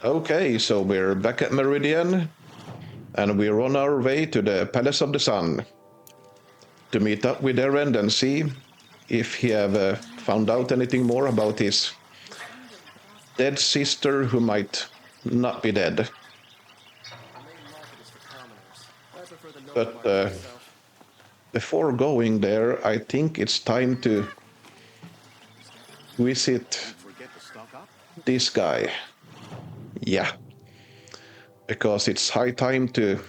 Okay, so we're back at Meridian, and we're on our way to the Palace of the Sun to meet up with Eren and see if he have found out anything more about his dead sister who might not be dead. But before going there, I think it's time to visit this guy. Yeah, because it's high time to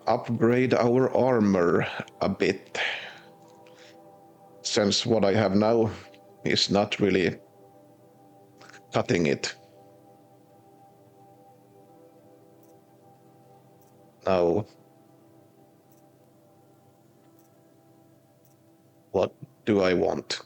upgrade our armor a bit, since what I have now is not really cutting it. Now, what do I want?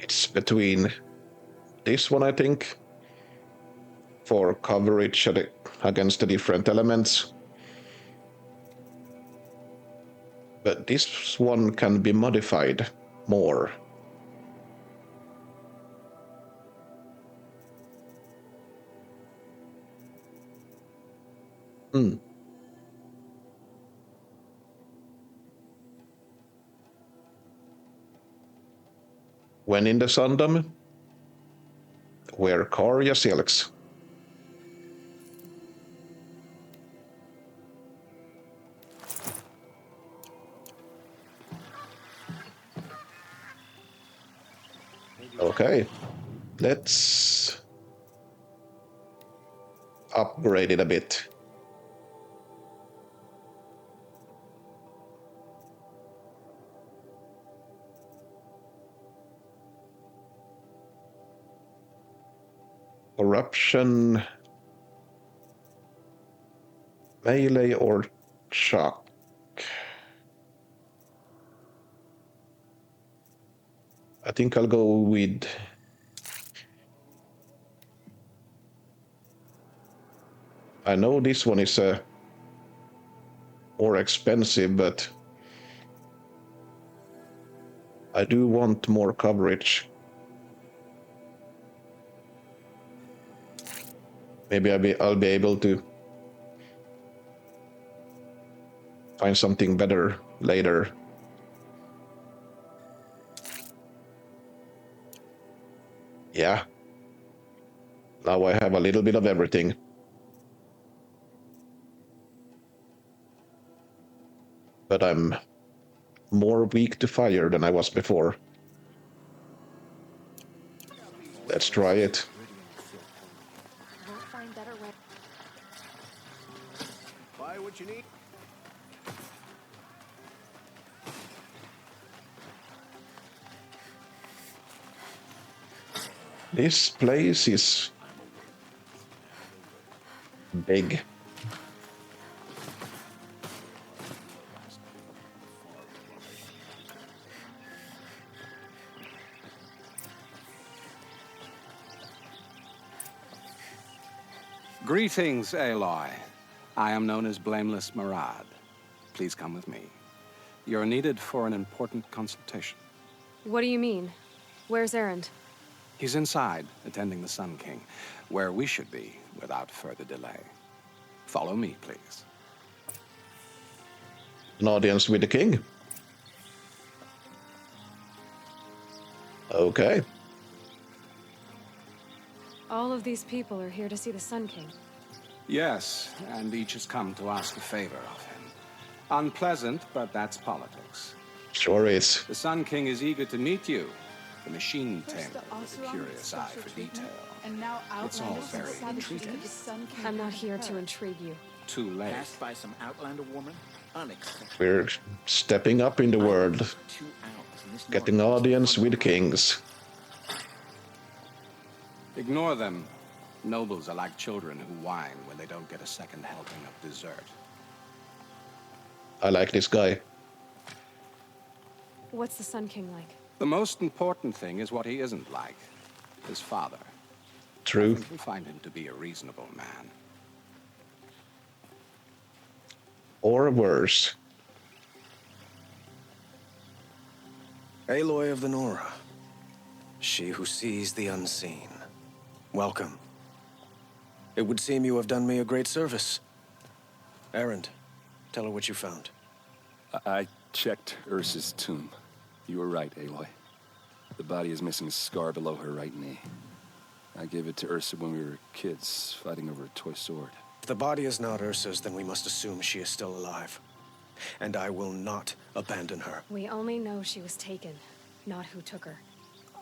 It's between this one, I think, for coverage against the different elements. But this one can be modified more. When in the Sundom, wear Karya silks. Okay, let's upgrade it a bit. Corruption, melee or shock. I think I'll go with I know this one is more expensive, but I do want more coverage. Maybe I'll be able to find something better later. Yeah. Now I have a little bit of everything. But I'm more weak to fire than I was before. Let's try it. Buy what you need. This place is big. Greetings, Aloy. I am known as Blameless Marad. Please come with me. You're needed for an important consultation. What do you mean? Where's Erend? He's inside, attending the Sun King, where we should be without further delay. Follow me, please. An audience with the king. Okay. All of these people are here to see the Sun King. Yes, and each has come to ask a favor of him. Unpleasant, but that's politics. Sure is. The Sun King is eager to meet you. The machine tamer with a curious eye for detail. It's all very intriguing. I'm not here to intrigue you. Too late. Passed by some Outlander woman. Unacceptable. We're stepping up in the world, 2 hours in this getting audience with kings. Ignore them. Nobles are like children who whine when they don't get a second helping of dessert. I like this guy. What's the Sun King like? The most important thing is what he isn't like. His father. True. I think we find him to be a reasonable man. Or worse. Aloy of the Nora, she who sees the unseen. Welcome. It would seem you have done me a great service. Erend, tell her what you found. I checked Ursa's tomb. You were right, Aloy. The body is missing a scar below her right knee. I gave it to Ursa when we were kids, fighting over a toy sword. If the body is not Ursa's, then we must assume she is still alive. And I will not abandon her. We only know she was taken, not who took her.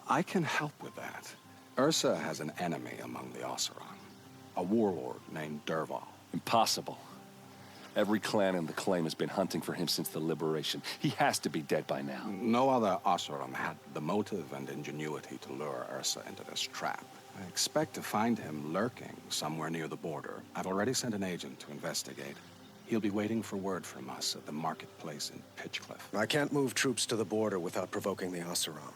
I can help with that. Ursa has an enemy among the Oseram. A warlord named Dervahl. Impossible. Every clan in the claim has been hunting for him since the liberation. He has to be dead by now. No other Oseram had the motive and ingenuity to lure Ursa into this trap. I expect to find him lurking somewhere near the border. I've already sent an agent to investigate. He'll be waiting for word from us at the marketplace in Pitchcliff. I can't move troops to the border without provoking the Oseram.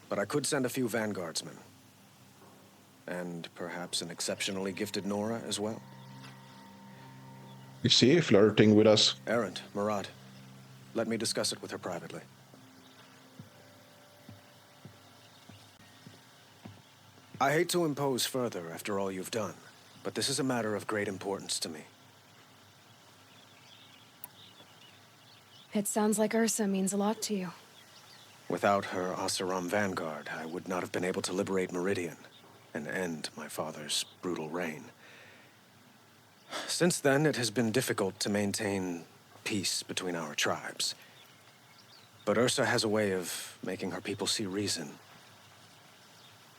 But I could send a few vanguardsmen. And perhaps an exceptionally gifted Nora as well. Is she flirting with us? Erend, Murad, let me discuss it with her privately. I hate to impose further after all you've done, but this is a matter of great importance to me. It sounds like Ursa means a lot to you. Without her Oseram vanguard, I would not have been able to liberate Meridian and end my father's brutal reign. Since then, it has been difficult to maintain peace between our tribes. But Ursa has a way of making her people see reason.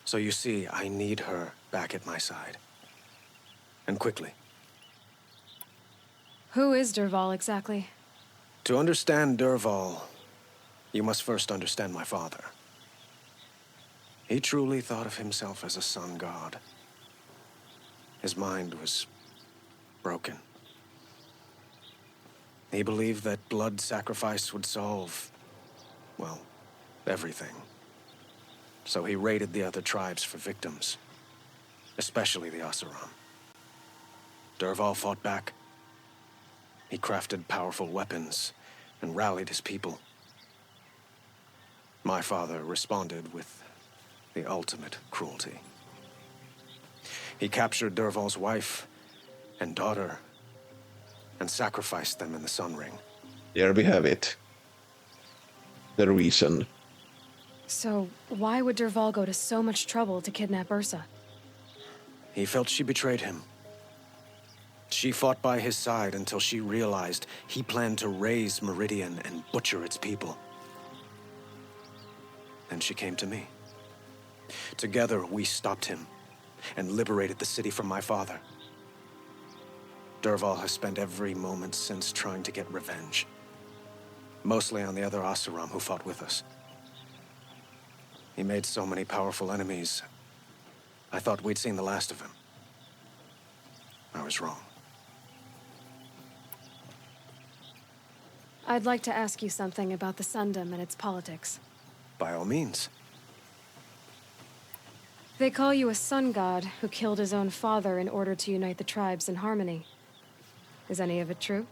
So you see, I need her back at my side. And quickly. Who is Dervahl exactly? To understand Dervahl, you must first understand my father. He truly thought of himself as a sun god. His mind was broken. He believed that blood sacrifice would solve, well, everything. So he raided the other tribes for victims, especially the Oseram. Dervahl fought back. He crafted powerful weapons and rallied his people. My father responded with the ultimate cruelty. He captured Dervahl's wife and daughter and sacrificed them in the Sun Ring. There we have it. The reason. So, why would Dervahl go to so much trouble to kidnap Ursa? He felt she betrayed him. She fought by his side until she realized he planned to raise Meridian and butcher its people. Then she came to me. Together, we stopped him and liberated the city from my father. Dervahl has spent every moment since trying to get revenge. Mostly on the other Oseram who fought with us. He made so many powerful enemies, I thought we'd seen the last of him. I was wrong. I'd like to ask you something about the Sundom and its politics. By all means. They call you a sun god who killed his own father in order to unite the tribes in harmony. Is any of it true?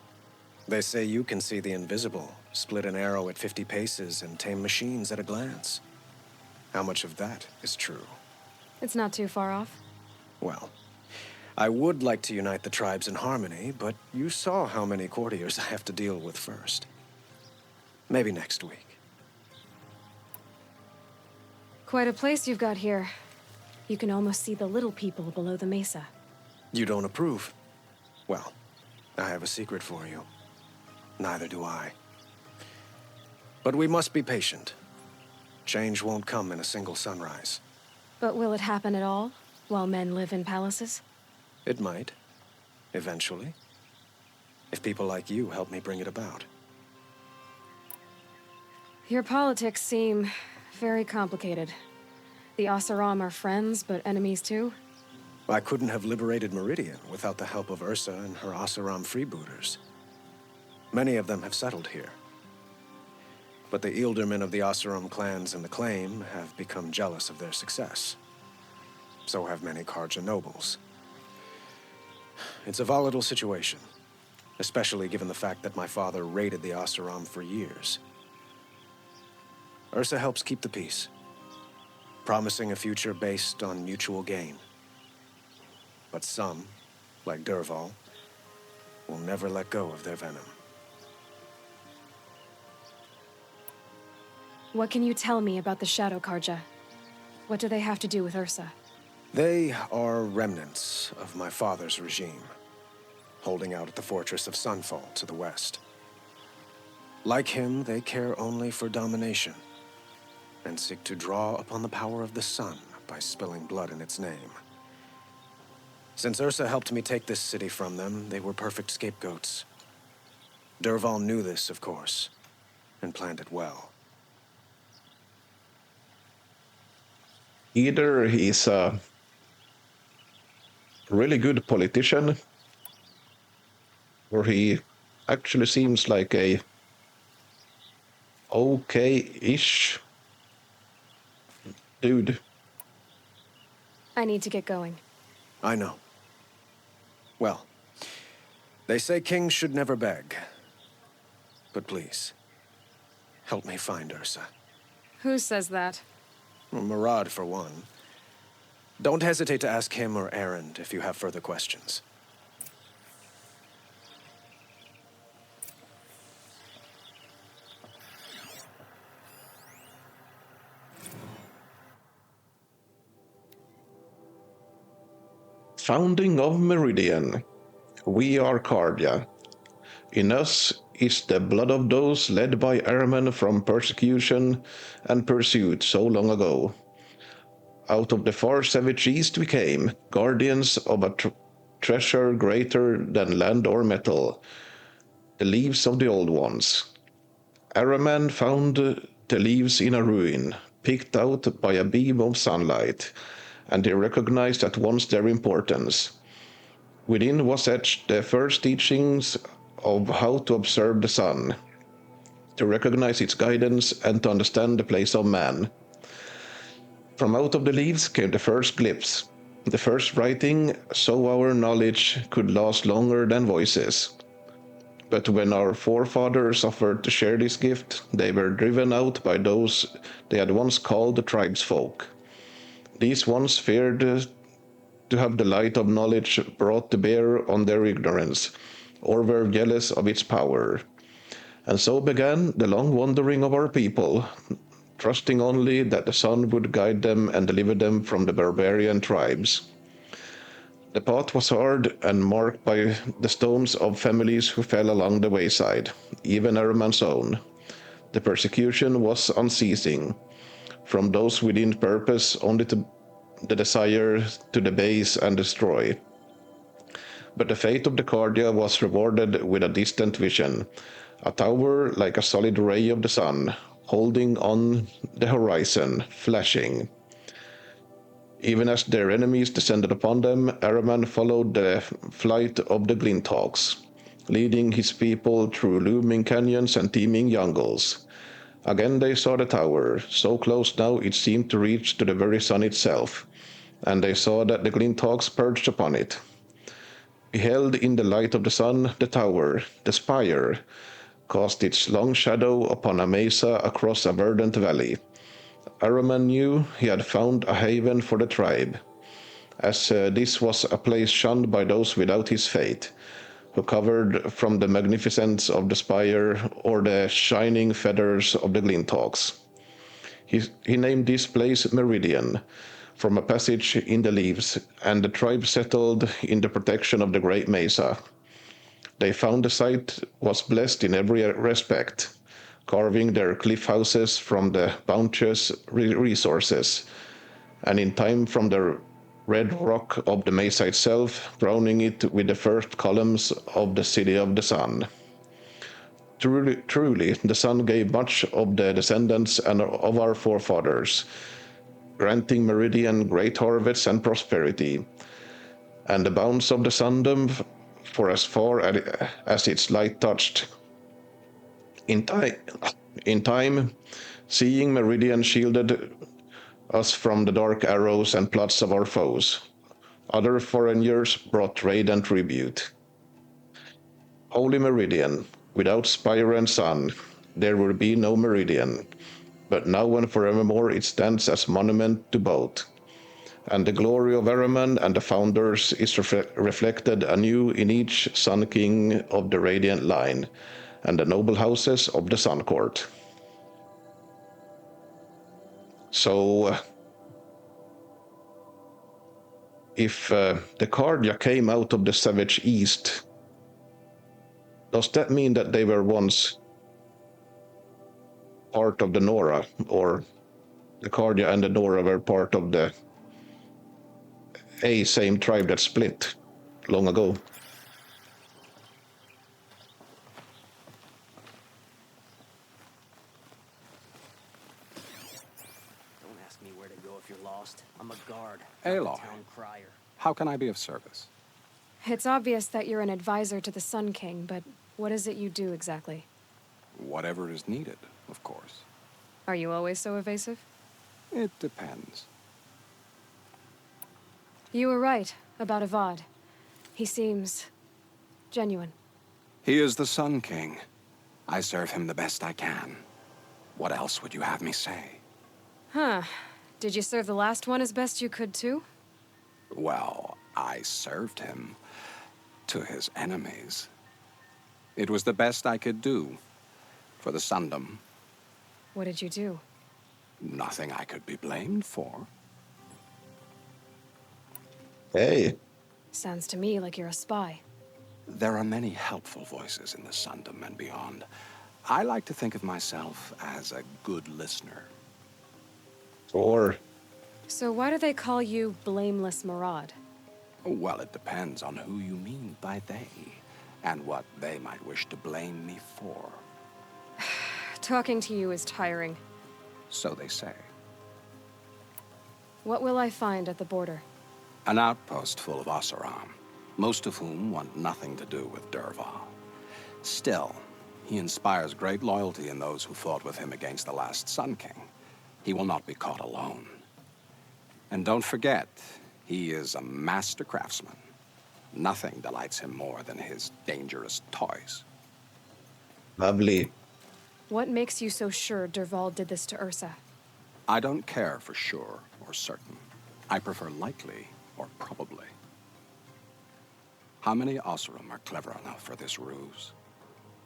They say you can see the invisible, split an arrow at 50 paces, and tame machines at a glance. How much of that is true? It's not too far off. Well, I would like to unite the tribes in harmony, but you saw how many courtiers I have to deal with first. Maybe next week. Quite a place you've got here. You can almost see the little people below the mesa. You don't approve? Well, I have a secret for you. Neither do I. But we must be patient. Change won't come in a single sunrise. But will it happen at all, while men live in palaces? It might. Eventually. If people like you help me bring it about. Your politics seem very complicated. The Oseram are friends, but enemies too? I couldn't have liberated Meridian without the help of Ursa and her Oseram freebooters. Many of them have settled here. But the ealdormen of the Oseram clans in the claim have become jealous of their success. So have many Carja nobles. It's a volatile situation, especially given the fact that my father raided the Oseram for years. Ursa helps keep the peace, promising a future based on mutual gain. But some, like Dervahl, will never let go of their venom. What can you tell me about the Shadow Carja? What do they have to do with Ursa? They are remnants of my father's regime, holding out at the fortress of Sunfall to the west. Like him, they care only for domination, and seek to draw upon the power of the sun by spilling blood in its name. Since Ursa helped me take this city from them, they were perfect scapegoats. Dervahl knew this, of course, and planned it well. Either he's a really good politician, or he actually seems like a okay-ish dude. I need to get going. I know. Well, they say kings should never beg. But please, help me find Ursa. Who says that? Murad, for one. Don't hesitate to ask him or Erend if you have further questions. Founding of Meridian. We are Cardia. In us is the blood of those led by airmen from persecution and pursuit so long ago. Out of the far savage east we came, guardians of a treasure greater than land or metal, the leaves of the old ones. Araman found the leaves in a ruin, picked out by a beam of sunlight, and he recognized at once their importance. Within was etched the first teachings of how to observe the sun, to recognize its guidance and to understand the place of man. From out of the leaves came the first glyphs, the first writing, so our knowledge could last longer than voices. But when our forefathers offered to share this gift, they were driven out by those they had once called the tribesfolk. These ones feared to have the light of knowledge brought to bear on their ignorance, or were jealous of its power. And so began the long wandering of our people, trusting only that the sun would guide them and deliver them from the barbarian tribes. The path was hard and marked by the stones of families who fell along the wayside, even Araman's own. The persecution was unceasing, from those within purpose only to the desire to debase and destroy. But the fate of the Cardia was rewarded with a distant vision, a tower like a solid ray of the sun, holding on the horizon, flashing. Even as their enemies descended upon them, Araman followed the flight of the Glinthawks, leading his people through looming canyons and teeming jungles. Again they saw the tower, so close now it seemed to reach to the very sun itself, and they saw that the Glinthawks perched upon it. Beheld in the light of the sun, the tower, the spire, cast its long shadow upon a mesa across a verdant valley. Araman knew he had found a haven for the tribe, as this was a place shunned by those without his faith, who covered from the magnificence of the spire or the shining feathers of the Glinthawks. He named this place Meridian, from a passage in the leaves, and the tribe settled in the protection of the great mesa. They found the site was blessed in every respect, carving their cliff houses from the bounteous resources, and in time from the red rock of the mesa itself, crowning it with the first columns of the City of the Sun. Truly, the sun gave much of the descendants and of our forefathers, granting Meridian great harvests and prosperity, and the bounds of the sundom for as far as its light touched. In time, seeing Meridian shielded us from the dark arrows and plots of our foes. Other foreigners brought raid and tribute. Holy Meridian, without spire and sun, there would be no Meridian, but now and forevermore it stands as monument to both. And the glory of Ahriman and the founders is reflected anew in each Sun King of the Radiant line, and the noble houses of the Sun Court. So, if the Cardia came out of the Savage East, does that mean that they were once part of the Nora, or the Cardia and the Nora were part of the same tribe that split long ago? Don't ask me where to go if you're lost. I'm a guard, Aloy. not a town crier. How can I be of service? It's obvious that you're an advisor to the Sun King, but what is it you do exactly? Whatever is needed, of course. Are you always so evasive? It depends. You were right about Avad. He seems genuine. He is the Sun King. I serve him the best I can. What else would you have me say? Huh. Did you serve the last one as best you could, too? Well, I served him to his enemies. It was the best I could do for the Sundom. What did you do? Nothing I could be blamed for. Hey, Sounds to me like you're a spy. There are many helpful voices in the Sundom and beyond. I like to think of myself as a good listener. or So why do they call you Blameless Marad? Well, it depends on who you mean by they, and what they might wish to blame me for. Talking to you is tiring. So they say. What will I find at the border? An outpost full of Oseram, most of whom want nothing to do with Dervahl. Still, he inspires great loyalty in those who fought with him against the last Sun King. He will not be caught alone. And don't forget, he is a master craftsman. Nothing delights him more than his dangerous toys. lovely. What makes you so sure Dervahl did this to Ursa? I don't care for sure or certain. I prefer likely or probably. How many Oseram are clever enough for this ruse?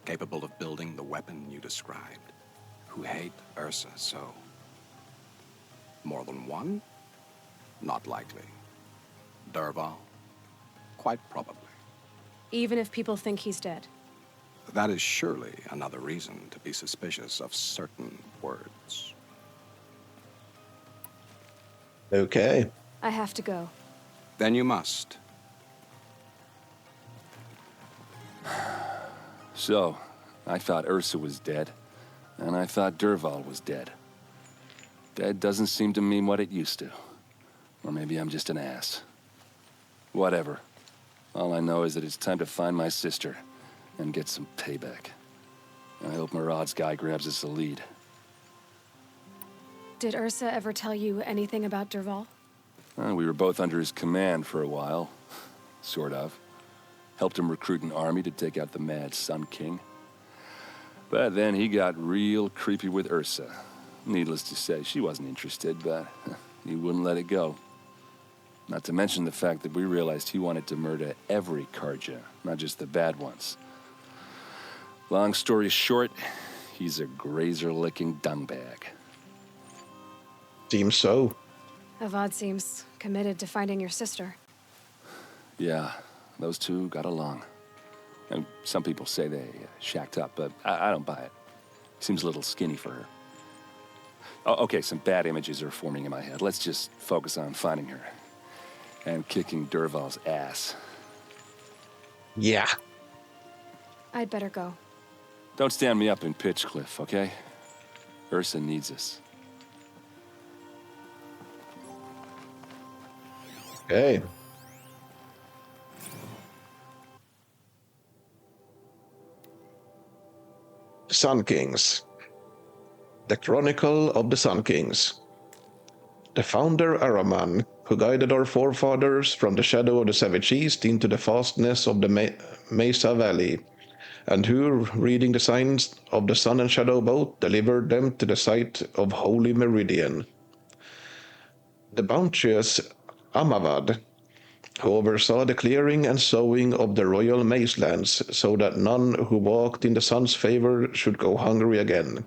Capable of building the weapon you described? Who hate Ursa so? More than one? Not likely. Dervahl? Quite probably. Even if people think he's dead? That is surely another reason to be suspicious of certain words. Okay. I have to go. Then you must. So, I thought Ursa was dead, and I thought Dervahl was dead. Dead doesn't seem to mean what it used to. Or maybe I'm just an ass. Whatever. All I know is that it's time to find my sister and get some payback. I hope Marad's guy grabs us a lead. Did Ursa ever tell you anything about Dervahl? We were both under his command for a while. Sort of. Helped him recruit an army to take out the mad Sun King. But then he got real creepy with Ursa. Needless to say, she wasn't interested, but he wouldn't let it go. Not to mention the fact that we realized he wanted to murder every Carja, not just the bad ones. Long story short, he's a grazer-licking dungbag. Seems so. Avad seems committed to finding your sister. Yeah, those two got along. And some people say they shacked up, but I don't buy it. Seems a little skinny for her. Oh, okay, some bad images are forming in my head. Let's just focus on finding her. And kicking Dervahl's ass. Yeah. I'd better go. Don't stand me up in Pitchcliff, okay? Ursa needs us. Okay. Sun Kings. The Chronicle of the Sun Kings. the founder Araman, who guided our forefathers from the shadow of the savage east into the fastness of the Mesa Valley, and who, reading the signs of the sun and shadow both, delivered them to the site of Holy Meridian. The bounteous Amavad, who oversaw the clearing and sowing of the royal maize lands, so that none who walked in the sun's favor should go hungry again,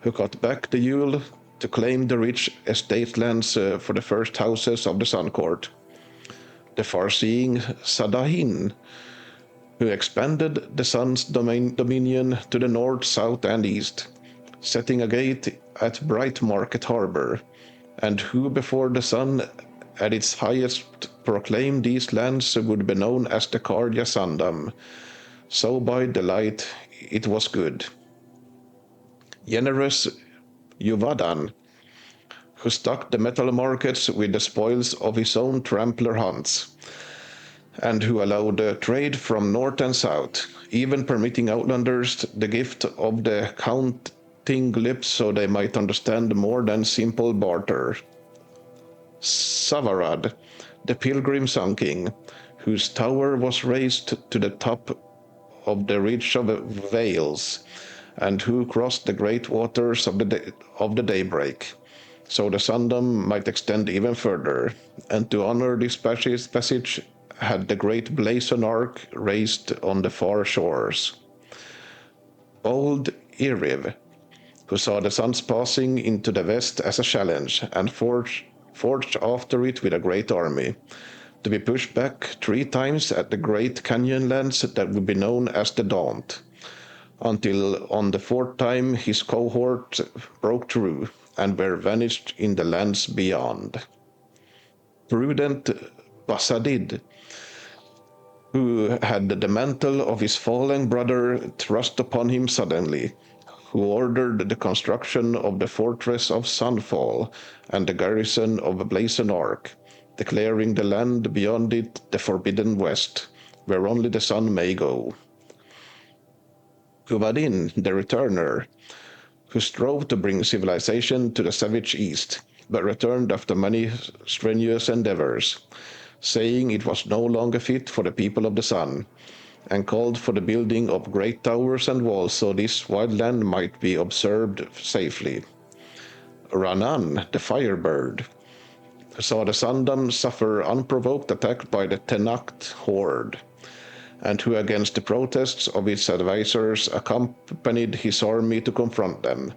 who cut back the Yule to claim the rich estate lands for the first houses of the Sun Court. The far-seeing Sadahin, who expanded the sun's dominion to the north, south, and east, setting a gate at Bright Market Harbor, and who before the sun at its highest proclaimed these lands would be known as the Cardia Sandam. So by the light it was good. Generous Yuvadan, who stocked the metal markets with the spoils of his own trampler hunts, and who allowed trade from north and south, even permitting outlanders the gift of the counting lips so they might understand more than simple barter. Savarad, the pilgrim sun king, whose tower was raised to the top of the ridge of Vales, and who crossed the great waters of the daybreak, so the Sundom might extend even further, and to honor this passage had the great blazon arc raised on the far shores. Bold Iriv, who saw the sun's passing into the west as a challenge, and forged after it with a great army, to be pushed back 3 times at the great canyon lands that would be known as the Daunt, until on the 4th time his cohort broke through and were vanished in the lands beyond. Prudent Basadid, who had the mantle of his fallen brother thrust upon him suddenly, who ordered the construction of the fortress of Sunfall and the garrison of Blazon Arc, declaring the land beyond it the forbidden west, where only the sun may go. Huvadin, the returner, who strove to bring civilization to the savage east, but returned after many strenuous endeavors, saying it was no longer fit for the people of the sun, and called for the building of great towers and walls so this wild land might be observed safely. Ranan, the firebird, saw the Sundom suffer unprovoked attack by the Tenacht horde, and who against the protests of his advisors accompanied his army to confront them.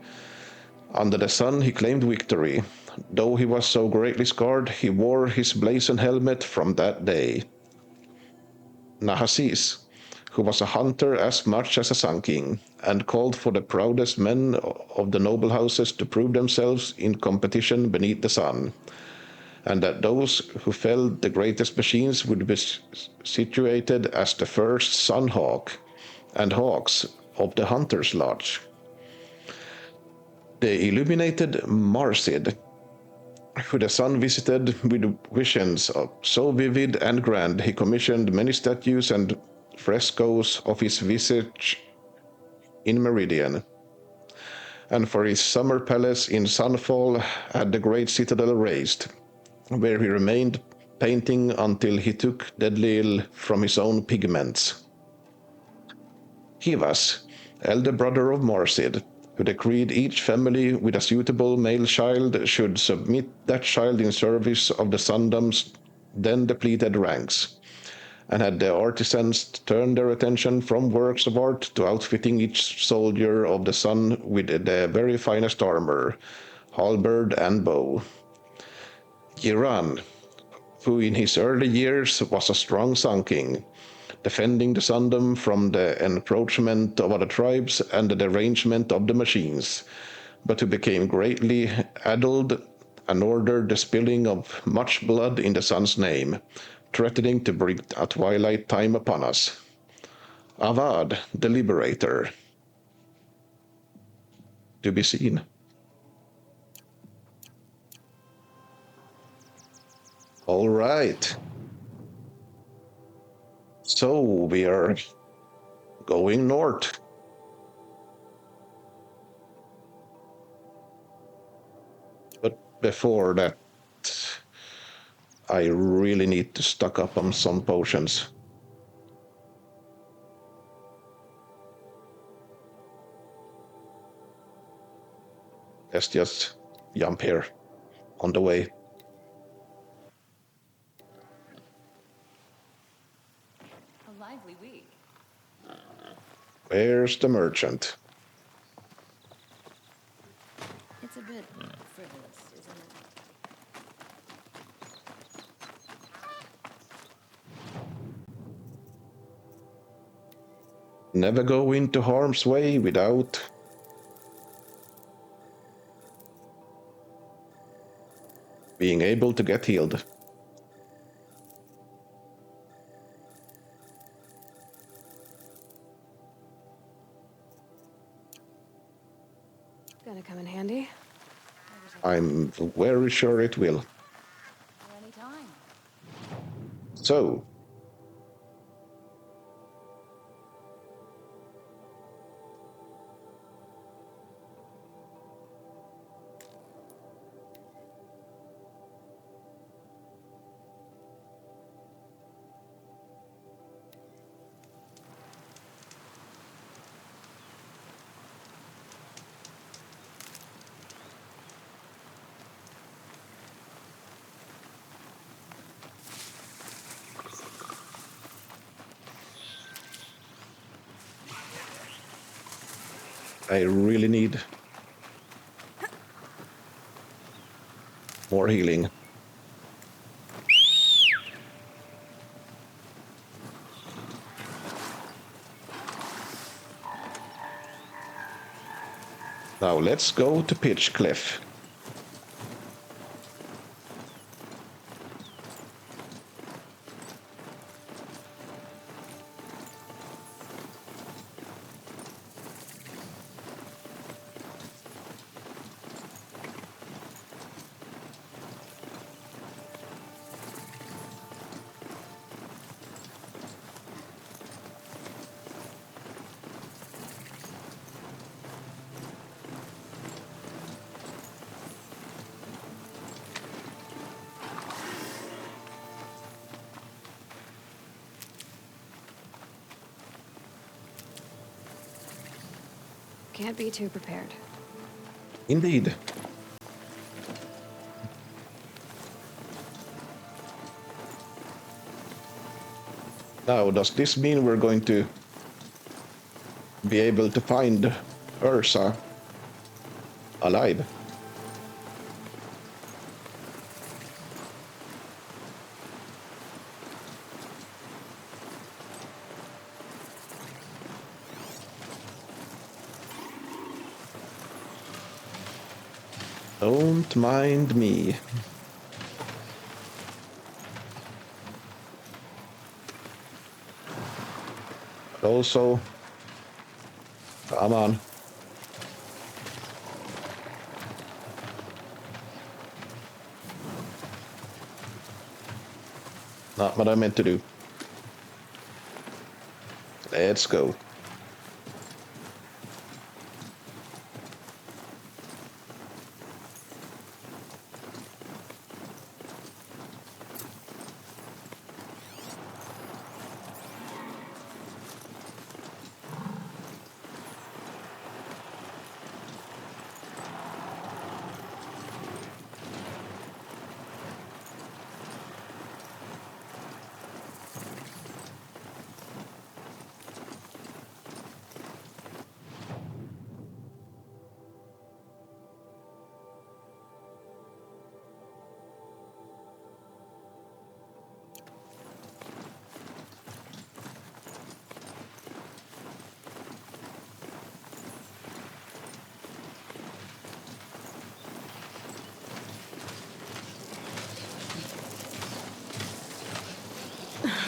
Under the sun he claimed victory. Though he was so greatly scarred, he wore his blazon helmet from that day. Nahasis, who was a hunter as much as a sun king, and called for the proudest men of the noble houses to prove themselves in competition beneath the sun, and that those who felled the greatest machines would be situated as the first sun hawk and hawks of the hunter's lodge. The illuminated Marsid, who the sun visited with visions so vivid and grand, he commissioned many statues and frescoes of his visage in Meridian, and for his summer palace in Sunfall had the great citadel raised, where he remained painting until he took deadly ill from his own pigments. Hivas, elder brother of Marsid, who decreed each family with a suitable male child should submit that child in service of the Sundom's then depleted ranks, and had the artisans turn their attention from works of art to outfitting each soldier of the sun with the very finest armor, halberd and bow. Giran, who in his early years was a strong sun king, defending the Sundom from the encroachment of other tribes and the derangement of the machines, but who became greatly addled and ordered the spilling of much blood in the sun's name, threatening to bring a twilight time upon us. Avad, the liberator. To be seen. All right. So we are going north. But before that, I really need to stock up on some potions. Let's just jump here on the way. A lively week. Where's the merchant? It's a bit frivolous, isn't it? Never go into harm's way without being able to get healed. Gonna come in handy. I'm very sure it will. Any time. So, I really need more healing. Now let's go to Pitch Cliff. Can't be too prepared. Indeed. Now, does this mean we're going to be able to find Ursa alive? Don't mind me. But also, come on. Not what I meant to do. Let's go.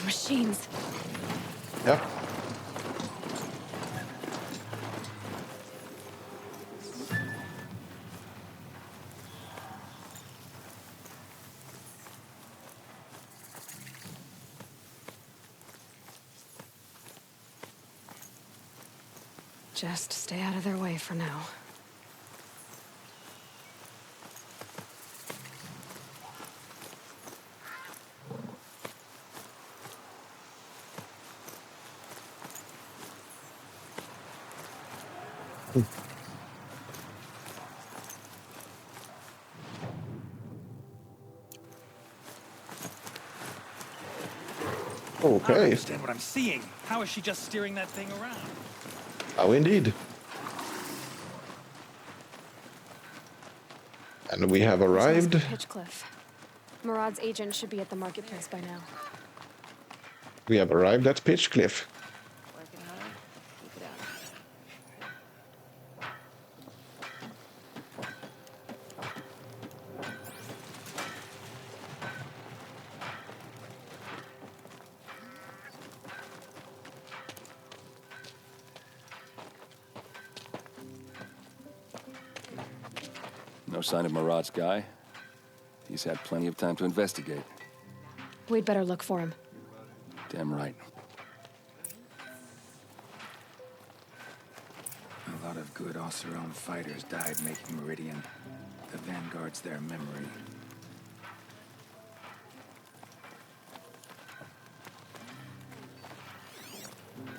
Machines. Yeah. Just stay out of their way for now. I don't Okay. understand what I'm seeing. How is she just steering that thing around? Oh, indeed. And we have This must arrived. be Pitchcliff. Murad's agent should be at the marketplace by now. We have arrived at Pitchcliff. Working hard. Keep it up. No sign of Murad's guy. He's had plenty of time to investigate. We'd better look for him. Damn right. A lot of good Oseram fighters died making Meridian. The Vanguard's their memory.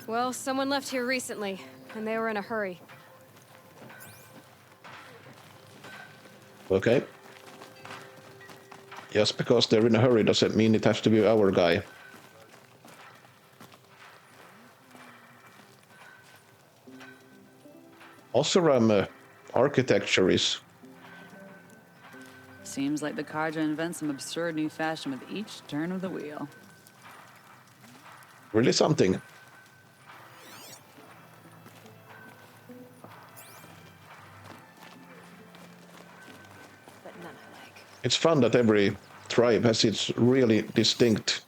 Well, someone left here recently, and they were in a hurry. Okay. Just because they're in a hurry doesn't mean it has to be our guy. Oseram architecture is Seems like the Karja invents some absurd new fashion with each turn of the wheel. really something. But none I like. It's fun that every tribe has its really distinct,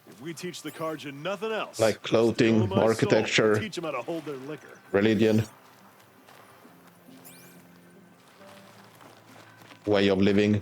If we teach the Karja nothing else, like clothing, steal my soul, architecture, teach them how to hold their liquor. religion, way of living.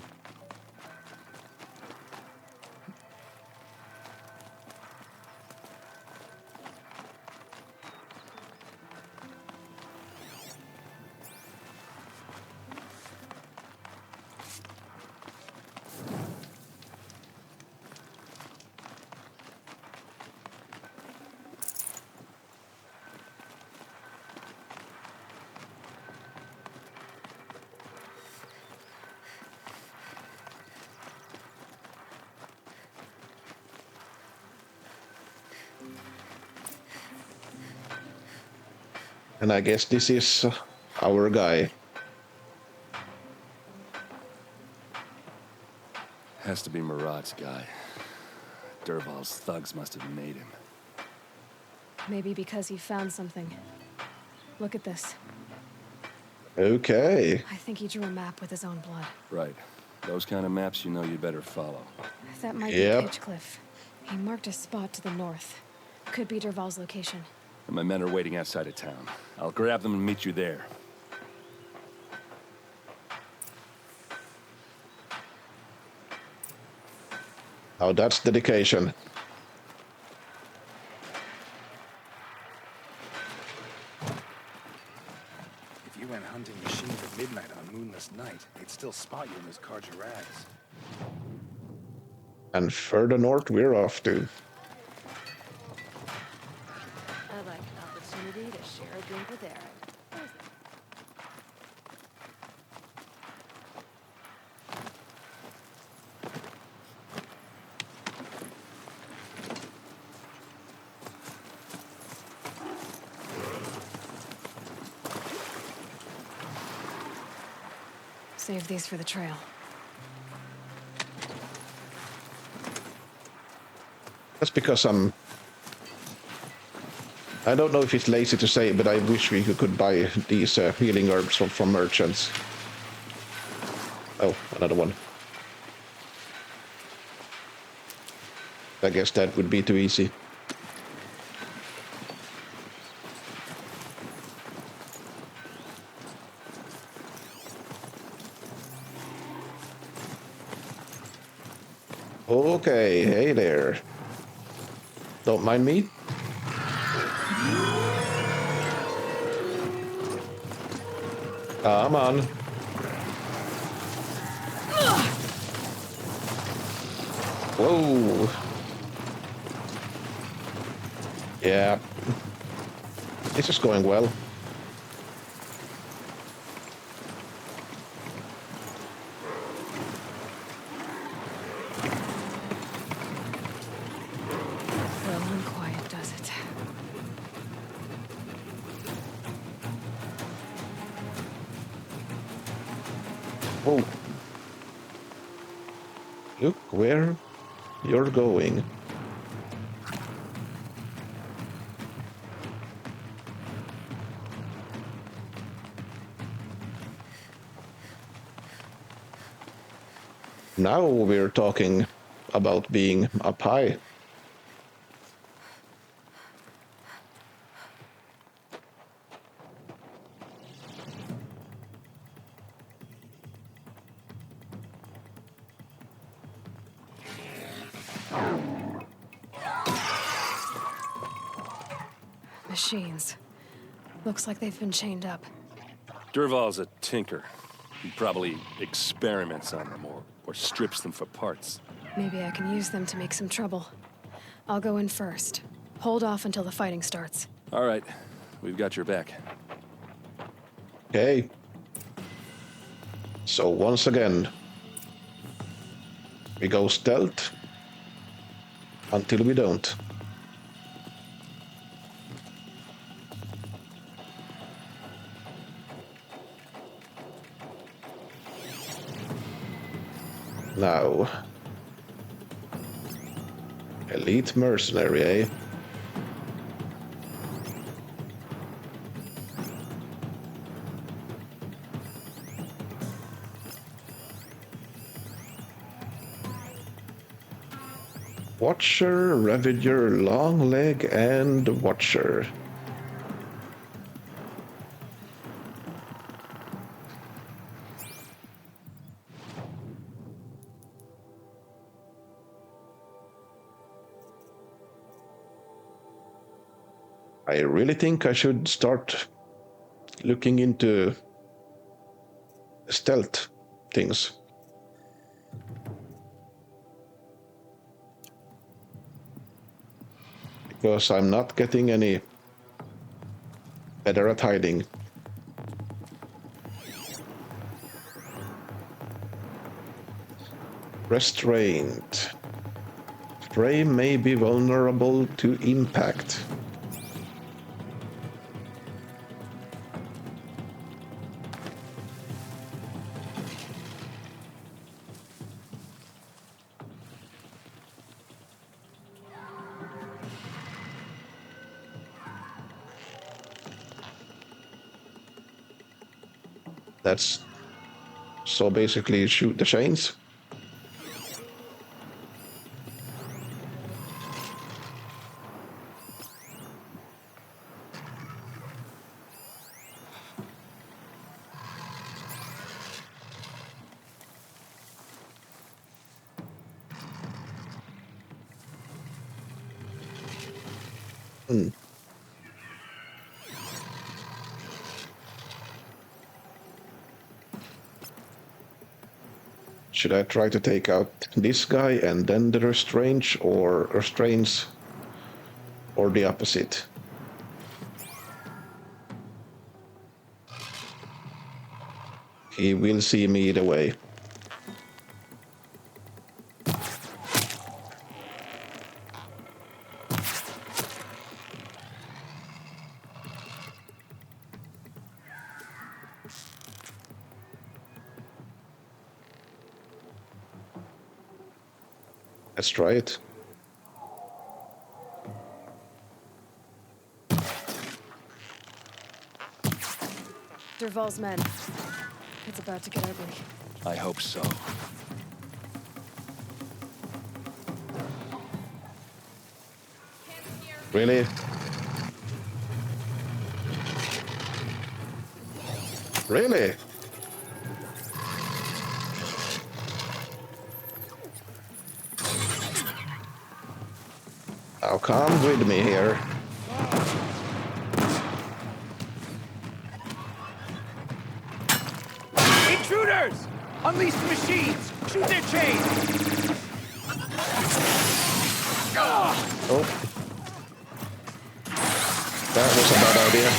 And I guess this is our guy. Has to be Murad's guy. Dervahl's thugs must have made him. Maybe because he found something. Look at this. Okay. I think he drew a map with his own blood. Right. Those kind of maps you know you better follow. That might Yep. be Pitchcliff. He marked a spot to the north. Could be Dervahl's location. And my men are waiting outside of town. I'll grab them and meet you there. Now that's dedication. If you went hunting machines at midnight on moonless night, they'd still spot you in those Karja rags. And further north we're off to. I'd like an opportunity to share a drink with Aaron. Where's the- Save these for the trail. That's because I don't know if it's lazy to say, but I wish we could buy these healing herbs from merchants. Oh, another one. I guess that would be too easy. Okay, hey there. Don't mind me. Come on. Whoa. Yeah. This is going well. Slow and quiet does it. Oh. Look where you're going. Now we're talking about being up high. Machines. Looks like they've been chained up. Dervahl's a tinker. He probably experiments on them or strips them for parts. Maybe I can use them to make some trouble. I'll go in first. Hold off until the fighting starts. All right, we've got your back. Okay. So once again, we go stealth until we don't. Now, elite mercenary, eh? Watcher, Ravager, Long Leg, and Watcher. I really think I should start looking into stealth things. Because I'm not getting any better at hiding. Restrained. Prey may be vulnerable to impact. That's so basically shoot the chains. Should I try to take out this guy and then the restraints, or restraints, or the opposite? He will see me either way. Let's try it. Dervahl's men. It's about to get ugly. I hope so. Really? Really? Now come with me here. Intruders! Unleash the machines! Shoot their chains! Oh. That was a bad idea.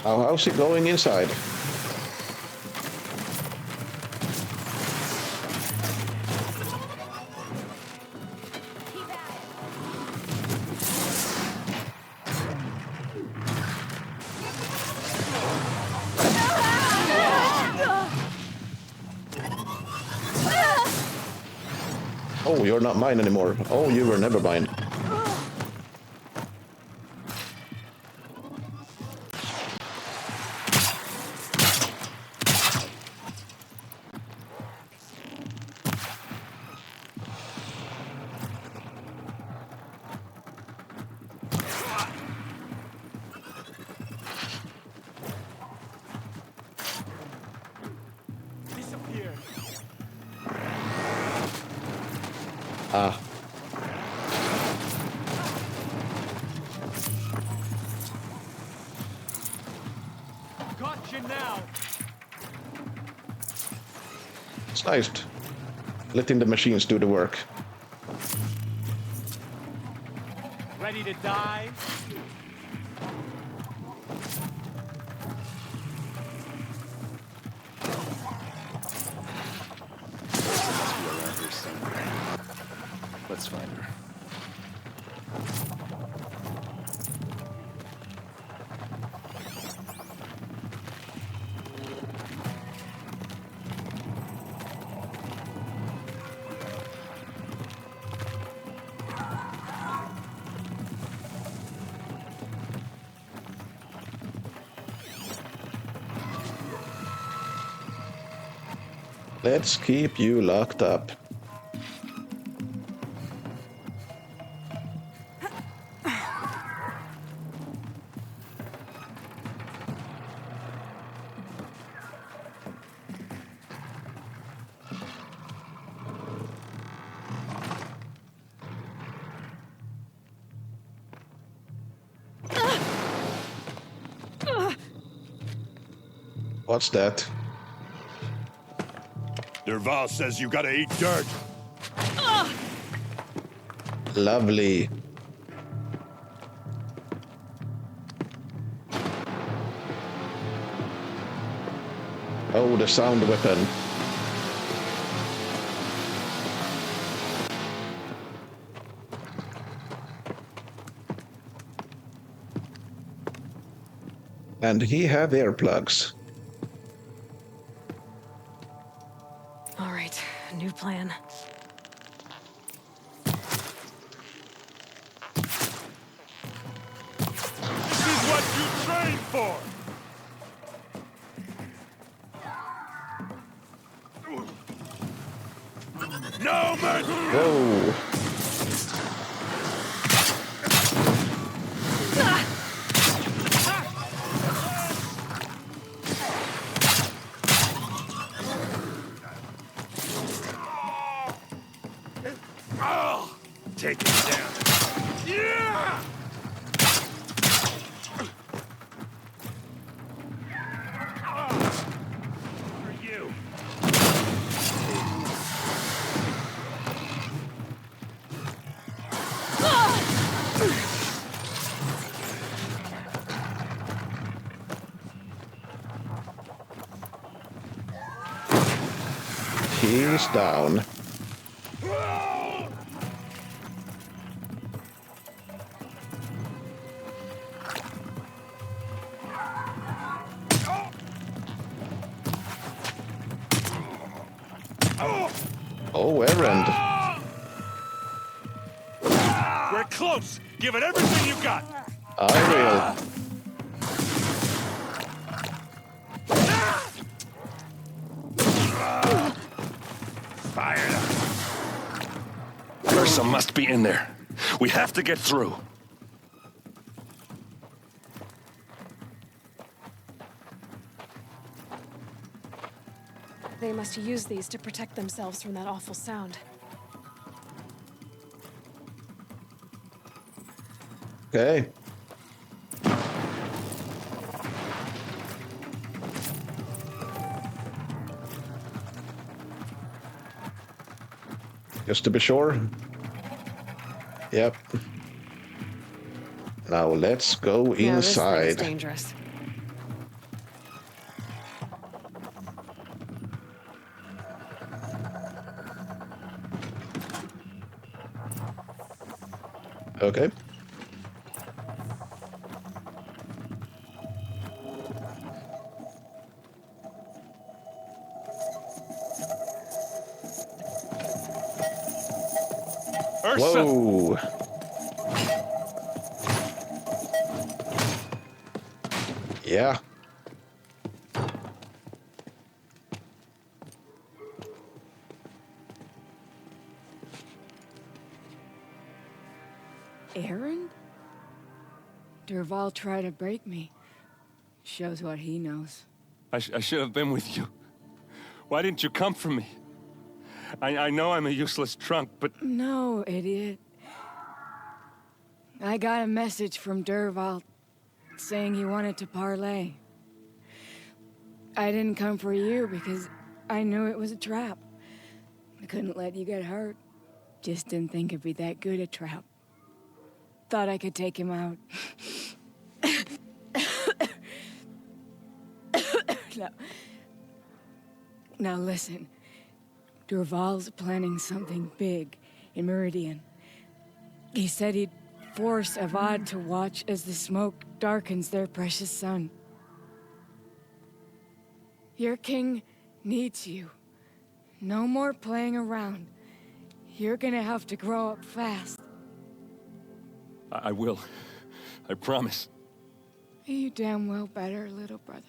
How's it going inside? Oh, you're not mine anymore. Oh, you were never mine. Ah. Gotcha now. It's nice letting the machines do the work. Ready to die? Let's find her. Let's keep you locked up. What's that? Derval says you gotta eat dirt. Lovely. Oh, the sound weapon. And he have earplugs. All right, new plan. This is what you trained for. No mercy. Whoa. Take it down. Yeah! For you. He's down. Oh, errand. We're close. Give it everything you got. I will. Fired up. Ursa must be in there. We have to get through. They must use these to protect themselves from that awful sound. Okay. Just to be sure. Yep. Now let's go Now this thing's inside. dangerous. Okay. Ursa! Whoa. Yeah. Aaron? Derval tried to break me. Shows what he knows. I should have been with you. Why didn't you come for me? I know I'm a useless trunk, but... No, idiot. I got a message from Derval saying he wanted to parlay. I didn't come for you because I knew it was a trap. I couldn't let you get hurt. Just didn't think it'd be that good a trap. Thought I could take him out. Now listen. Derval's planning something big in Meridian. He said he'd force Avad to watch as the smoke darkens their precious sun. Your king needs you. No more playing around. You're gonna have to grow up fast. I will. I promise. You damn well better, little brother.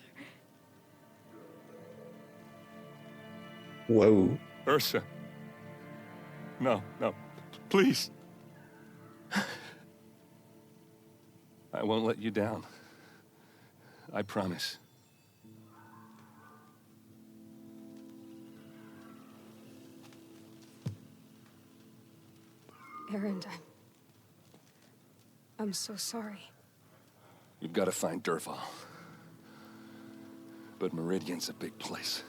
Whoa. Ursa. No, please. I won't let you down. I promise. Aaron, I'm so sorry. You've got to find Derval. But Meridian's a big place.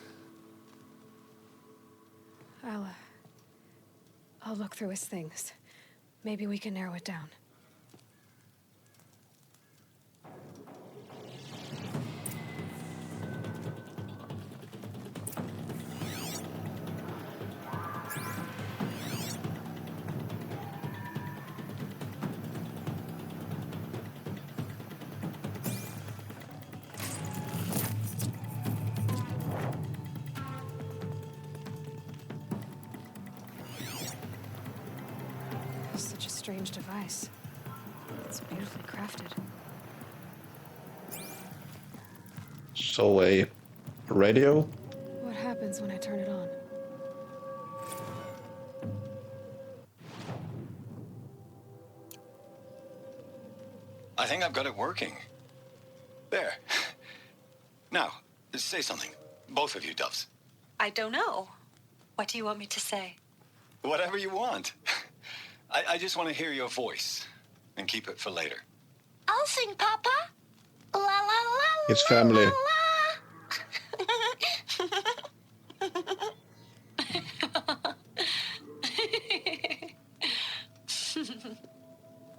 I'll look through his things. Maybe we can narrow it down. Such a strange device. It's beautifully crafted. So a radio? What happens when I turn it on? I think I've got it working. There. Now, say something. Both of you, Doves. I don't know. What do you want me to say? Whatever you want. I just want to hear your voice. And keep it for later. I'll sing, Papa. La la la. It's family.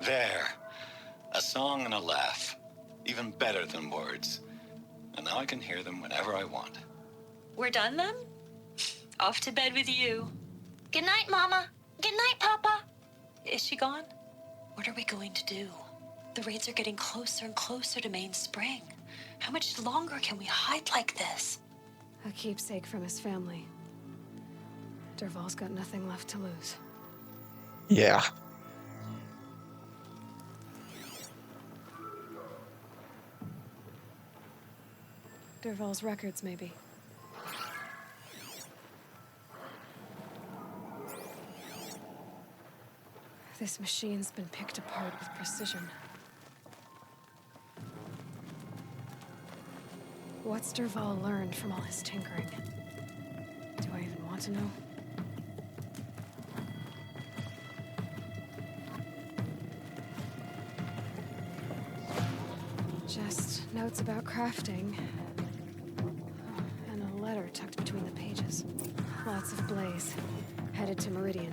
There. A song and a laugh. Even better than words. And now I can hear them whenever I want. We're done then? Off to bed with you. Good night, Mama. Good night, Papa. Is she gone? What are we going to do? The raids are getting closer and closer to Main Spring. How much longer can we hide like this? A keepsake from his family. Derval's got nothing left to lose. Yeah. Derval's records, maybe. This machine's been picked apart with precision. What's Dervahl learned from all his tinkering? Do I even want to know? Just notes about crafting. And a letter tucked between the pages. Lots of blaze. Headed to Meridian.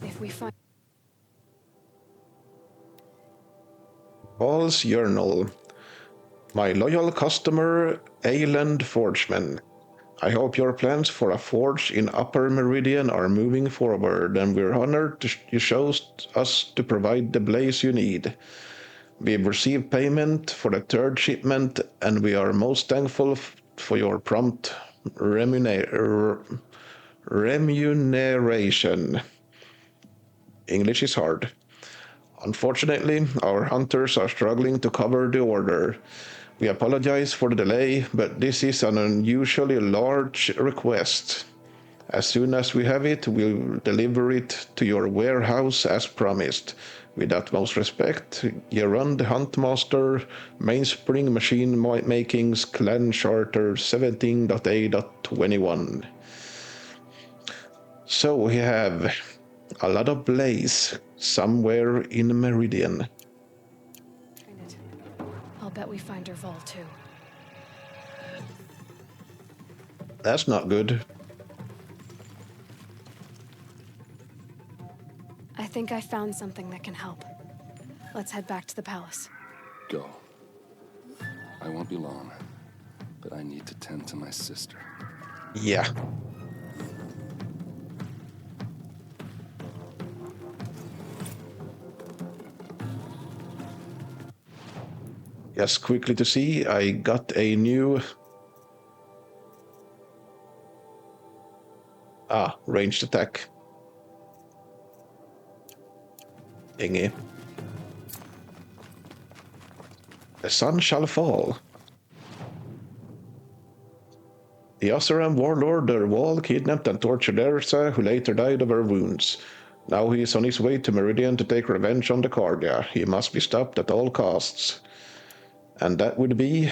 If we find... Paul's Journal. My loyal customer, Ayland Forgeman. I hope your plans for a forge in Upper Meridian are moving forward, and we're honored you chose us to provide the blaze you need. We've received payment for the third shipment, and we are most thankful for your prompt remuneration. English is hard. Unfortunately, our hunters are struggling to cover the order. We apologize for the delay, but this is an unusually large request. As soon as we have it, we'll deliver it to your warehouse as promised. With utmost respect, Geron the Huntmaster, Mainspring Machine Makings, Clan Charter 17.A.21. So we have a lot of blaze somewhere in Meridian. I'll bet we find Dervahl too. That's not good. I think I found something that can help. Let's head back to the palace. Go. I won't be long, but I need to tend to my sister. Yeah. Just quickly to see, I got a new... ranged attack. Thingy. The sun shall fall. The Oseram warlord Dervahl kidnapped and tortured Ersa, who later died of her wounds. Now he is on his way to Meridian to take revenge on the Cardia. He must be stopped at all costs. And that would be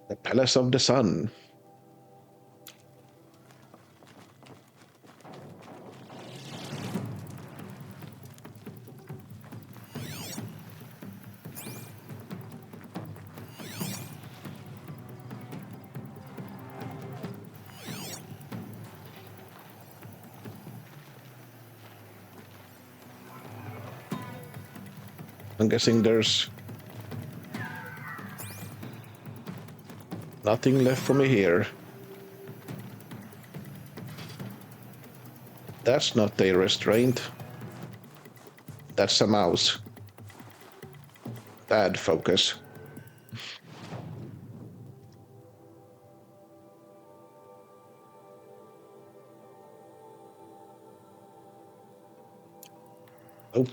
the Palace of the Sun. I'm guessing there's nothing left for me here. That's not a restraint. That's a mouse. Bad focus. Oh.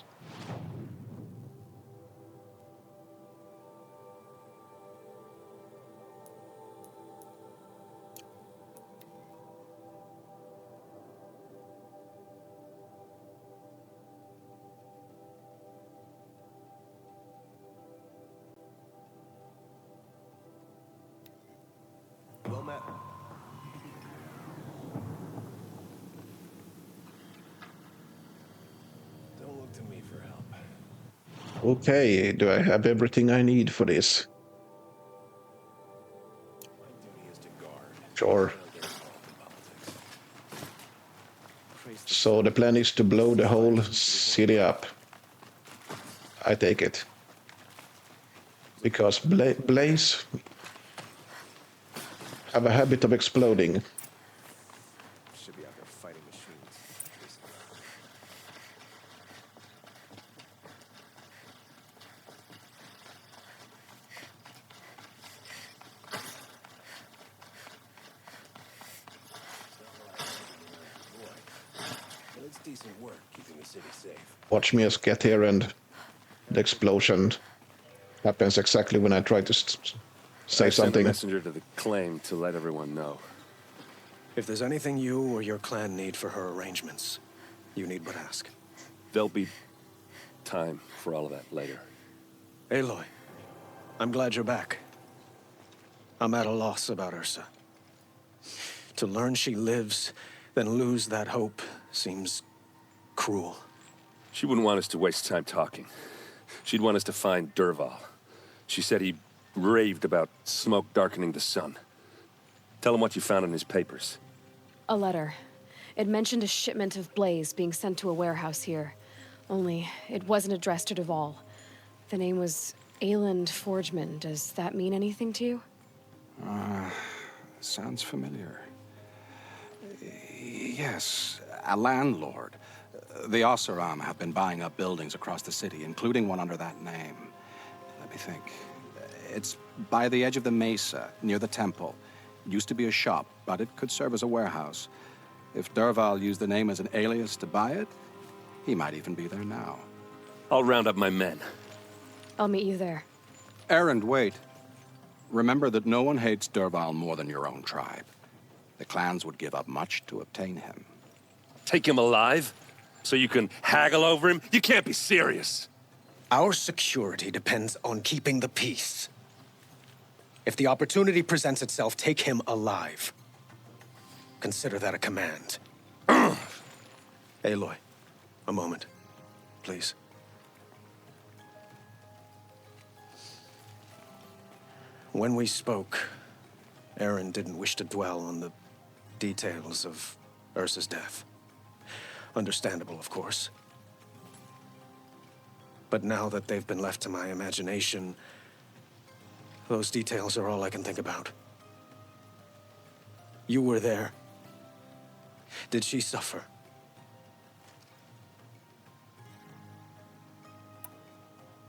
Well met. Don't look to me for help. Okay, do I have everything I need for this? My duty is to guard. Sure. So the plan is to blow the whole city up. I take it. Because blaze have a habit of exploding. Should be out there fighting machines. But it's decent work keeping the city safe. Watch me just get here and the explosion happens exactly when I try to say I sent something. a messenger to the claim to let everyone know. If there's anything you or your clan need for her arrangements, You need but ask. There'll be time for all of that later. Aloy, I'm glad you're back. I'm at a loss about Ursa. To learn she lives, then lose that hope seems cruel. She wouldn't want us to waste time talking. She'd want us to find Dervahl. She said he raved about smoke darkening the sun. Tell him what you found in his papers. A letter. It mentioned a shipment of blaze being sent to a warehouse here. Only, it wasn't addressed to Dervahl. The name was Ayland Forgeman. Does that mean anything to you? Sounds familiar. Yes, a landlord. The Oseram have been buying up buildings across the city, including one under that name. Let me think. It's by the edge of the mesa, near the temple. It used to be a shop, but it could serve as a warehouse. If Dervahl used the name as an alias to buy it, he might even be there now. I'll round up my men. I'll meet you there. Erend, wait. Remember that no one hates Dervahl more than your own tribe. The clans would give up much to obtain him. Take him alive? So you can haggle over him? You can't be serious. Our security depends on keeping the peace. If the opportunity presents itself, take him alive. Consider that a command. Aloy, a moment, please. When we spoke, Erend didn't wish to dwell on the details of Ursa's death. Understandable, of course. But now that they've been left to my imagination, those details are all I can think about. You were there. Did she suffer?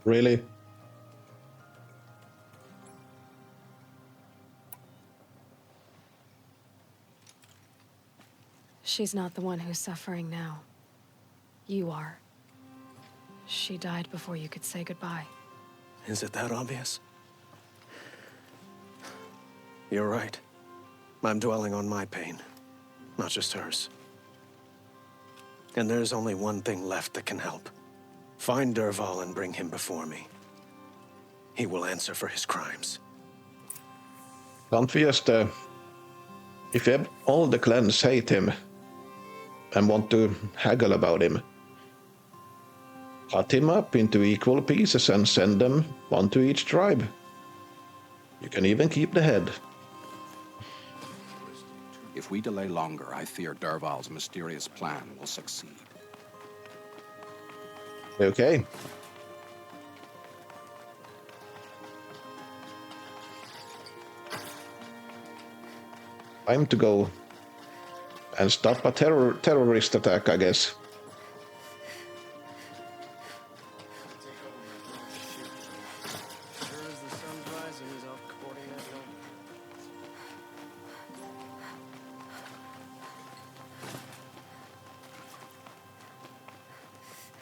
Really? She's not the one who's suffering now. You are. She died before you could say goodbye. Is it that obvious? You're right. I'm dwelling on my pain, not just hers. And there's only one thing left that can help. Find Dervahl and bring him before me. He will answer for his crimes. Can't we just, if all the clans hate him and want to haggle about him, cut him up into equal pieces and send them one to each tribe? You can even keep the head. If we delay longer, I fear Dervahl's mysterious plan will succeed. Okay. Time to go and stop a terrorist attack, I guess.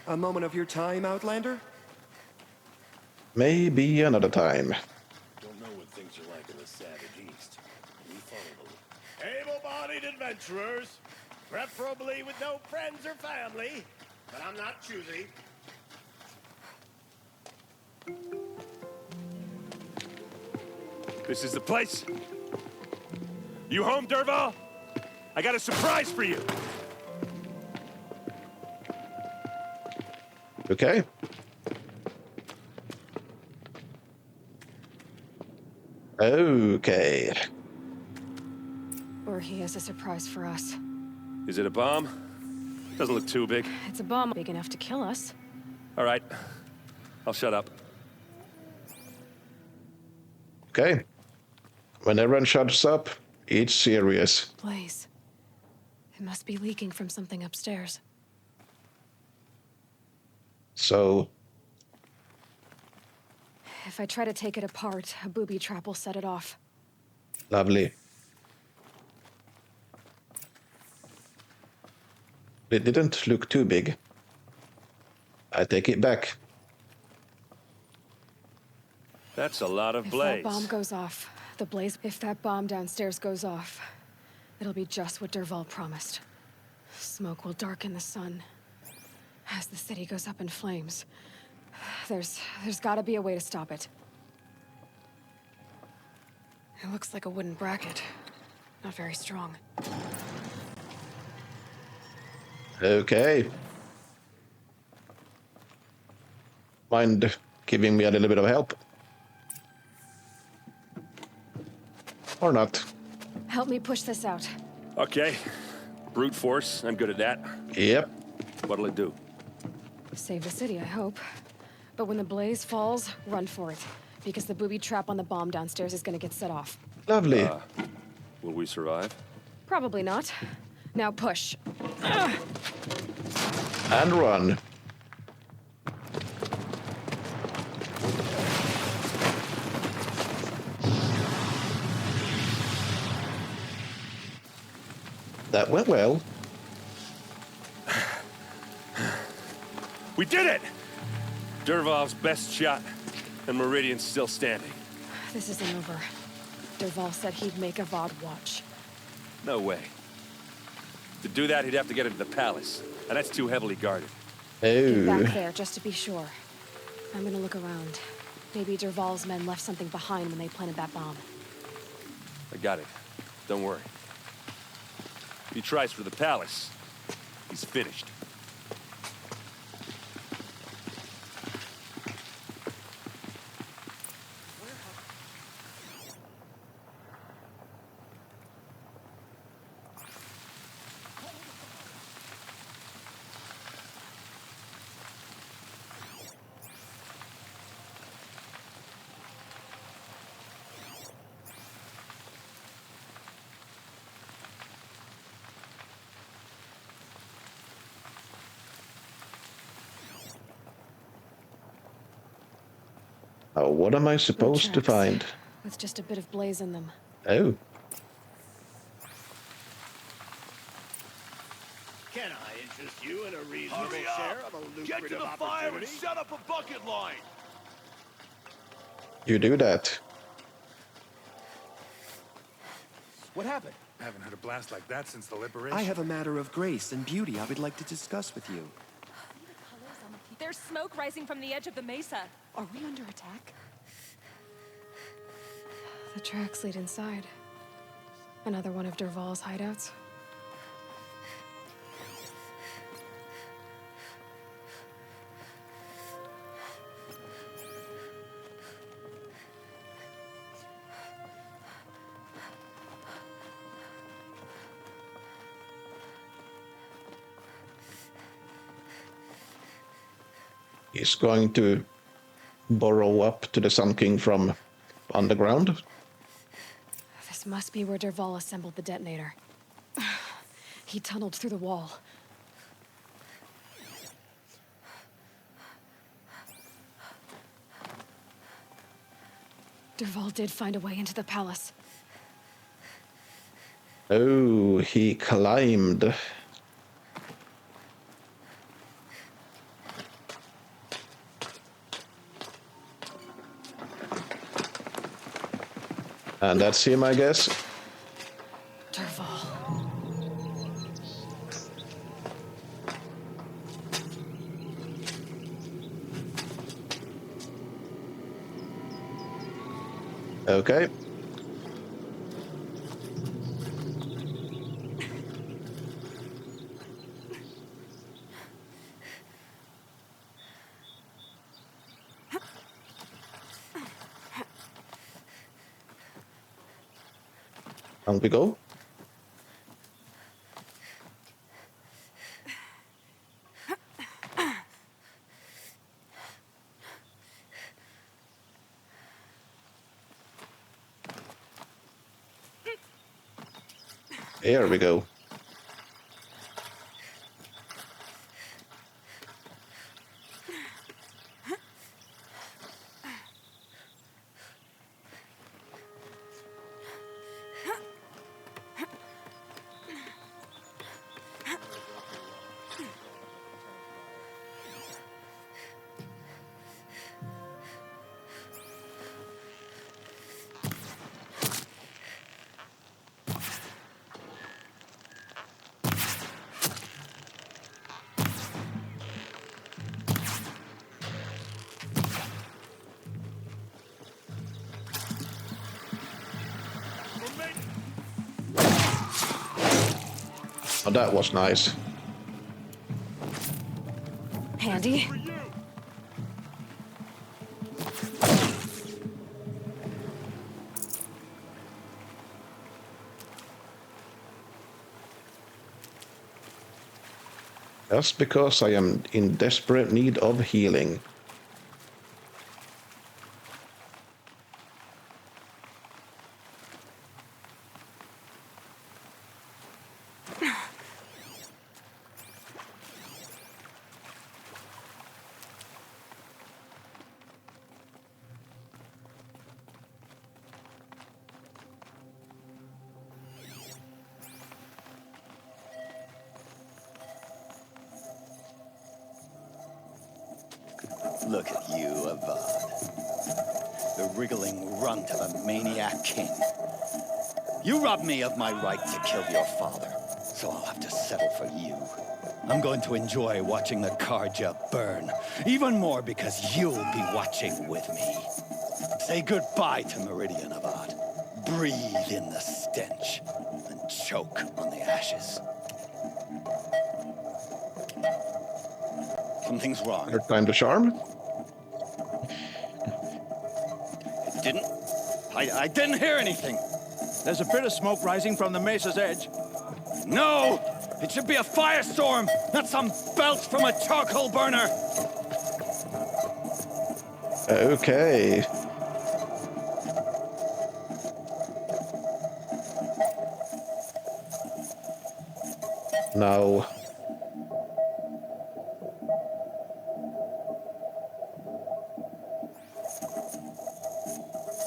A moment of your time, Outlander? Maybe another time. Don't know what things are like in the savage east. We follow them. Able-bodied adventurers, preferably with no friends or family, but I'm not choosy. This is the place. You home, Dervahl? I got a surprise for you. Okay. Okay. Or he has a surprise for us. Is it a bomb? Doesn't look too big. It's a bomb big enough to kill us. All right. I'll shut up. Okay. When everyone shuts up, it's serious. Blaze. It must be leaking from something upstairs. So, If I try to take it apart, a booby trap will set it off. lovely. It didn't look too big. I take it back. That's a lot of If blaze. that bomb goes off, if that bomb downstairs goes off, it'll be just what Dervahl promised. Smoke will darken the sun as the city goes up in flames. There's gotta be a way to stop it. It looks like a wooden bracket. Not very strong. Okay. Mind giving me a little bit of help? Or not? Help me push this out. Okay. Brute force, I'm good at that. Yep. What'll it do? Save the city, I hope. But when the blaze falls, run for it. Because the booby trap on the bomb downstairs is gonna get set off. Lovely. Will we survive? Probably not. Now push. And run. That went well. We did it! Derval's best shot, and Meridian's still standing. This isn't over. Derval said he'd make a VOD watch. No way. To do that, he'd have to get into the palace, and that's too heavily guarded. Get back there, just to be sure. I'm gonna look around. Maybe Derval's men left something behind when they planted that bomb. I got it. Don't worry. If he tries for the palace, he's finished. Oh, what am I supposed to find? With just a bit of blaze in them. Oh. Can I interest you in a reasonable Hurry share up! of a lucrative Get to the fire and opportunity? set up a bucket line! You do that. What happened? I haven't had a blast like that since the liberation. I have a matter of grace and beauty I would like to discuss with you. There's smoke rising from the edge of the mesa. Are we under attack? The tracks lead inside. Another one of Derval's hideouts. He's going to burrow up to the Sun King from underground. This must be where Derval assembled the detonator. He tunneled through the wall. Derval did find a way into the palace. Oh, he climbed. And that's him, I guess. Derval. Okay. On we go. Here we go. Oh, that was nice. Handy. Just because I am in desperate need of healing. Look at you, Avad. The wriggling runt of a maniac king. You robbed me of my right to kill your father, so I'll have to settle for you. I'm going to enjoy watching the Karja burn, even more because you'll be watching with me. Say goodbye to Meridian, Avad. Breathe in the stench, and choke on the ashes. Something's wrong. Third time the charm. I didn't hear anything. There's a bit of smoke rising from the mesa's edge. No! It should be a firestorm, not some belch from a charcoal burner! Okay. Now.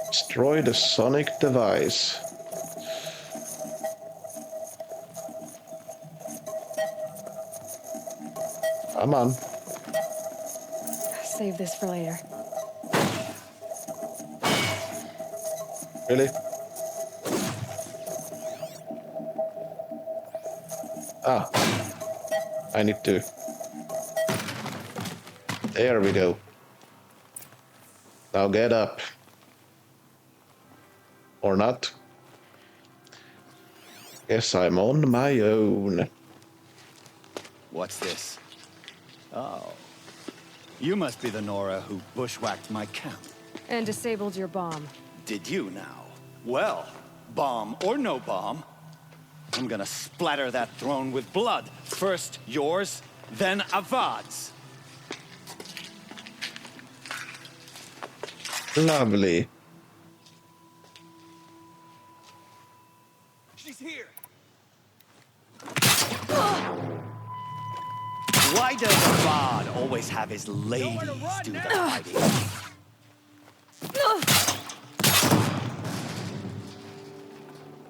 Destroy the sonic device. Come on. Save this for later. Really? Ah. I need to. There we go. Now get up. Or not. Guess I'm on my own. What's this? Oh. You must be the Nora who bushwhacked my camp. And disabled your bomb. Did you now? Well, bomb or no bomb, I'm gonna splatter that throne with blood. First yours, then Avad's. Lovely. She's here. Why does Avad always have his ladies do the fighting?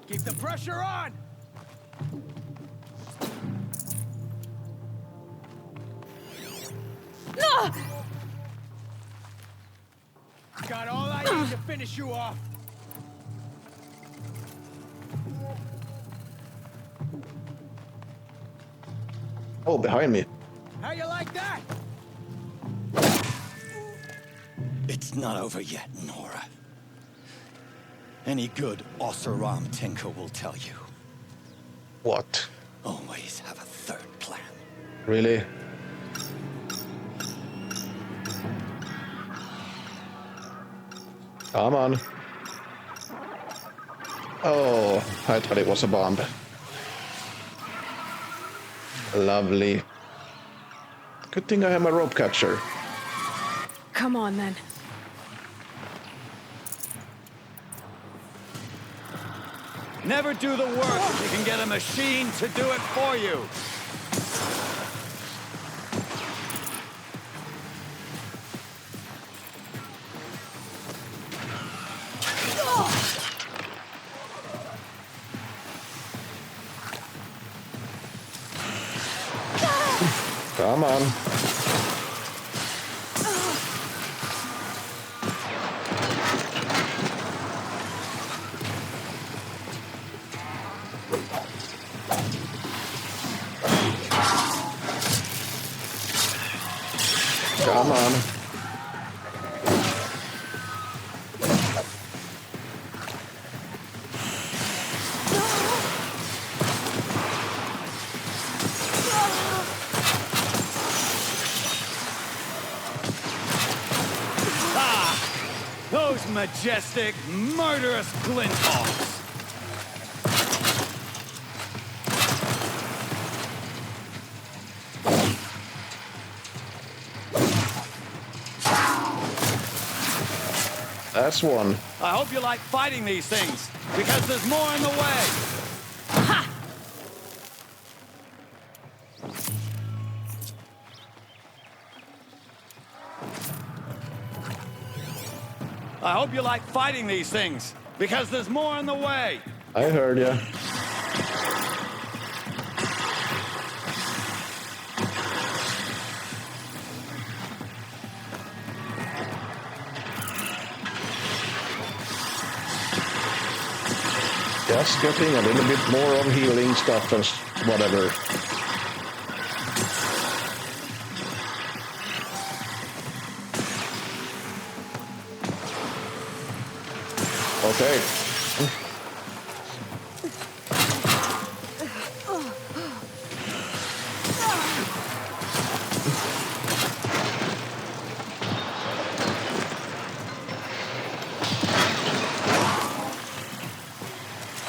Keep the pressure on. Got all I need to finish you off. Oh, behind me. How you like that? It's not over yet, Nora. Any good Oseram tinker will tell you. What? Always have a third plan. Really? Come on. Oh, I thought it was a bomb. Lovely. Good thing I have my rope catcher. Come on, then. Never do the work if you can get a machine to do it for you. Come on. Come on. majestic, murderous glinthawks! That's one. I hope you like fighting these things, because there's more in the way! Ha! I hope you like fighting these things, because there's more in the way! I heard ya. Just getting a little bit more of healing stuff and whatever. Okay.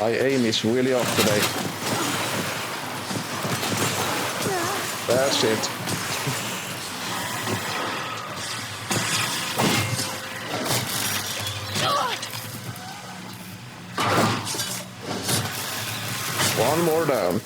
My aim is really off today. That's it. One more down.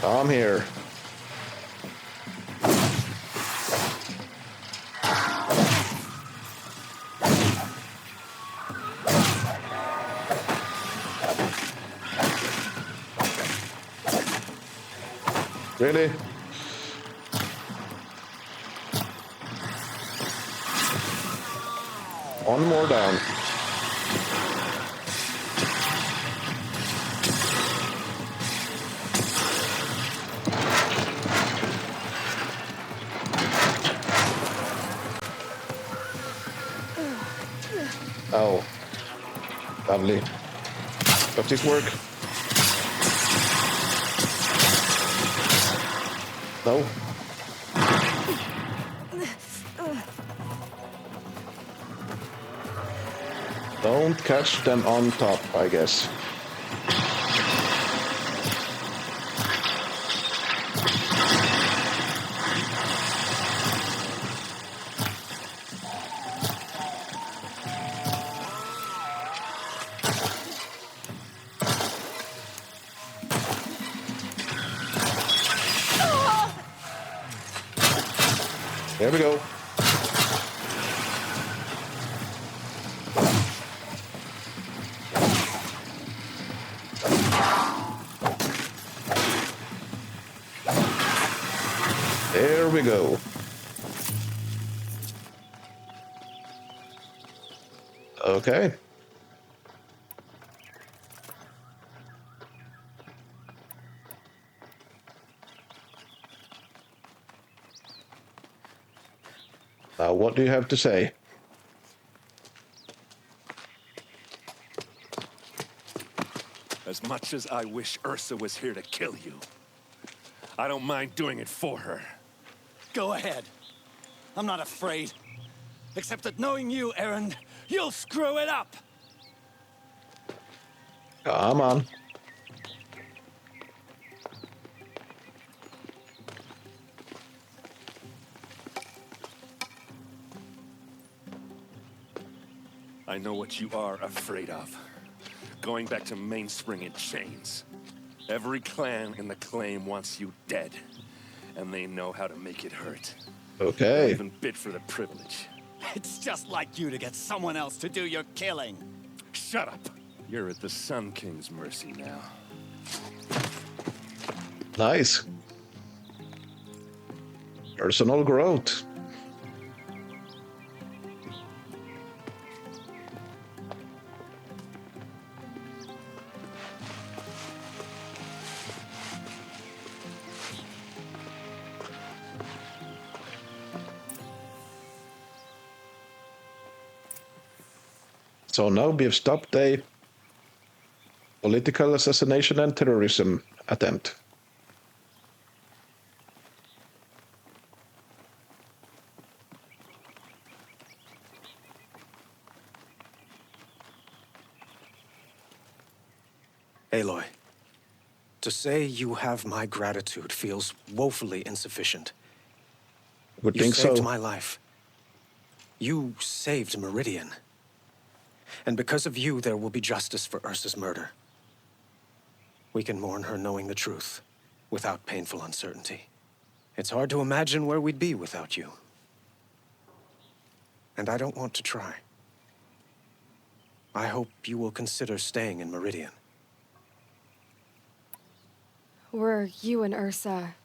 I'm here. Really? One more down. Oh. Lovely. Does this work? No? Don't catch them on top, I guess. There we go. There we go. Okay. Now, what do you have to say? As much as I wish Ursa was here to kill you, I don't mind doing it for her. Go ahead. I'm not afraid. Except that knowing you, Aaron, you'll screw it up! Come on. I know what you are afraid of. Going back to Mainspring in chains. Every clan in the claim wants you dead. And they know how to make it hurt. Okay. They'll even bid for the privilege. It's just like you to get someone else to do your killing. Shut up! You're at the Sun King's mercy now. Nice. Personal growth. So now we've stopped a political assassination and terrorism attempt. Aloy, to say you have my gratitude feels woefully insufficient. Would You think saved so. my life. You saved Meridian. And because of you, there will be justice for Ursa's murder. We can mourn her knowing the truth, without painful uncertainty. It's hard to imagine where we'd be without you. And I don't want to try. I hope you will consider staying in Meridian. Were you and Ursa,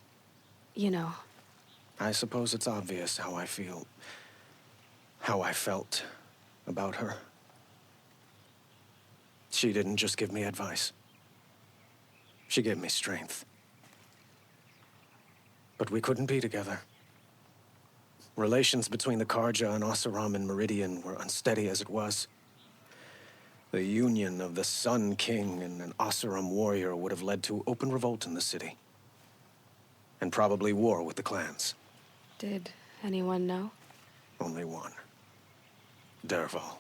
you know? I suppose it's obvious how I feel, how I felt about her. She didn't just give me advice. She gave me strength. But we couldn't be together. Relations between the Karja and Oseram and Meridian were unsteady as it was. The union of the Sun King and an Oseram warrior would have led to open revolt in the city. And probably war with the clans. Did anyone know? Only one. Dervahl.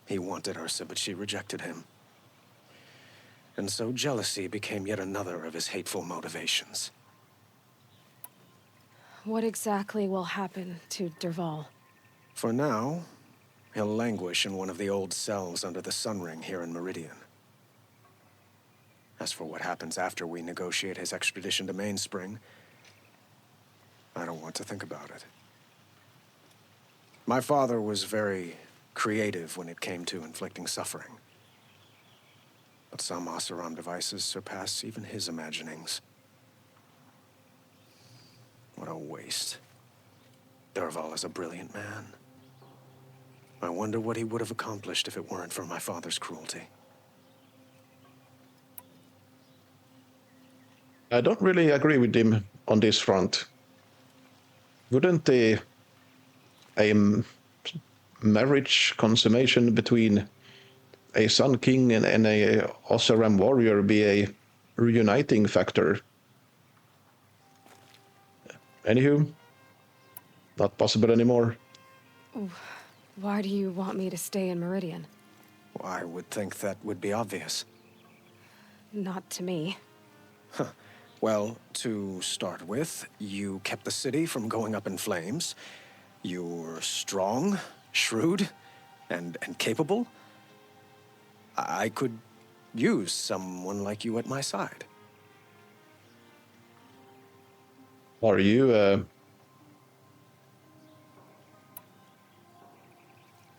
He wanted Ursa, but she rejected him. And so jealousy became yet another of his hateful motivations. What exactly will happen to Dervahl? For now, he'll languish in one of the old cells under the Sun Ring here in Meridian. As for what happens after we negotiate his extradition to Mainspring, I don't want to think about it. My father was very creative when it came to inflicting suffering. But some Oseram devices surpass even his imaginings. What a waste. Dervahl is a brilliant man. I wonder what he would have accomplished if it weren't for my father's cruelty. I don't really agree with him on this front. Wouldn't a marriage consummation between a Sun King and a Oseram warrior be a reuniting factor? Anywho, not possible anymore. Why do you want me to stay in Meridian? Well, I would think that would be obvious. Not to me. Huh. Well, to start with, you kept the city from going up in flames. You're strong, shrewd, and capable. I could use someone like you at my side. Are you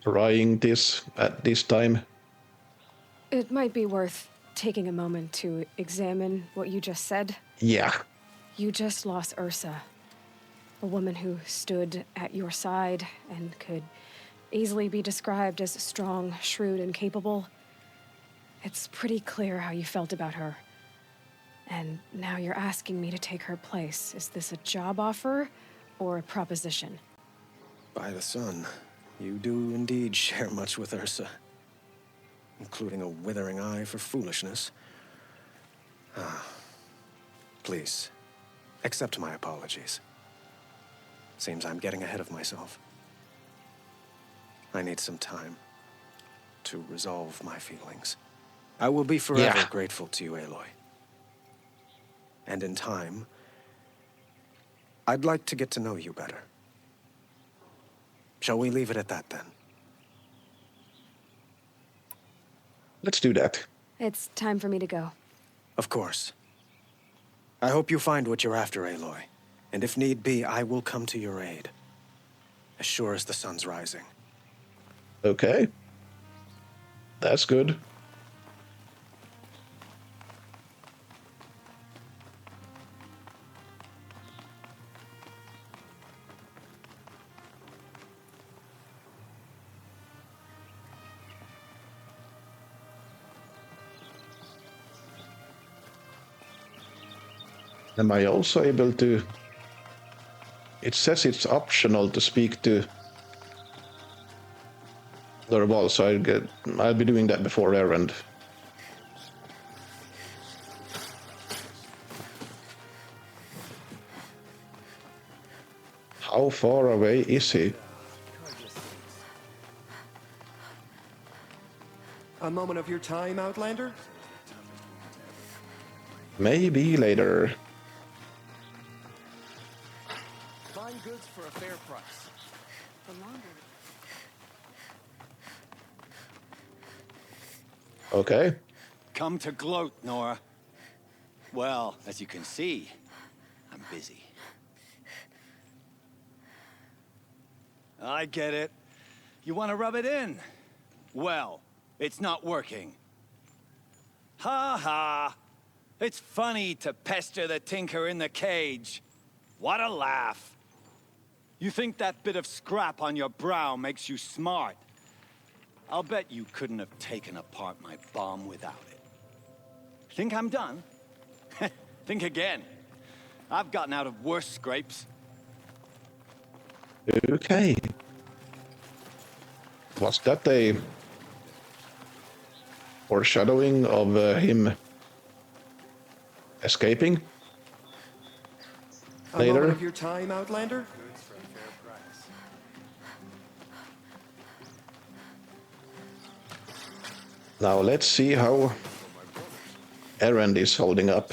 trying this at this time? It might be worth taking a moment to examine what you just said. Yeah. You just lost Ursa, a woman who stood at your side and could easily be described as strong, shrewd, and capable. It's pretty clear how you felt about her. And now you're asking me to take her place. Is this a job offer or a proposition? By the sun, you do indeed share much with Ursa, including a withering eye for foolishness. Please, accept my apologies. Seems I'm getting ahead of myself. I need some time to resolve my feelings. I will be forever grateful to you, Aloy. And in time, I'd like to get to know you better. Shall we leave it at that, then? Let's do that. It's time for me to go. Of course. I hope you find what you're after, Aloy. And if need be, I will come to your aid. As sure as the sun's rising. Okay. That's good. Am I also able to... It says it's optional to speak to the revolves, so I'll be doing that before errand. How far away is he? A moment of your time, Outlander? Maybe later. Fine goods for a fair price. Okay. Come to gloat, Nora. Well, as you can see, I'm busy. I get it. You want to rub it in? Well, it's not working. Ha ha! It's funny to pester the tinker in the cage. What a laugh. You think that bit of scrap on your brow makes you smart? I'll bet you couldn't have taken apart my bomb without it. Think I'm done? Think again. I've gotten out of worse scrapes. Okay. Was that a foreshadowing of him escaping A later? moment of your time, Outlander? Now let's see how errand is holding up.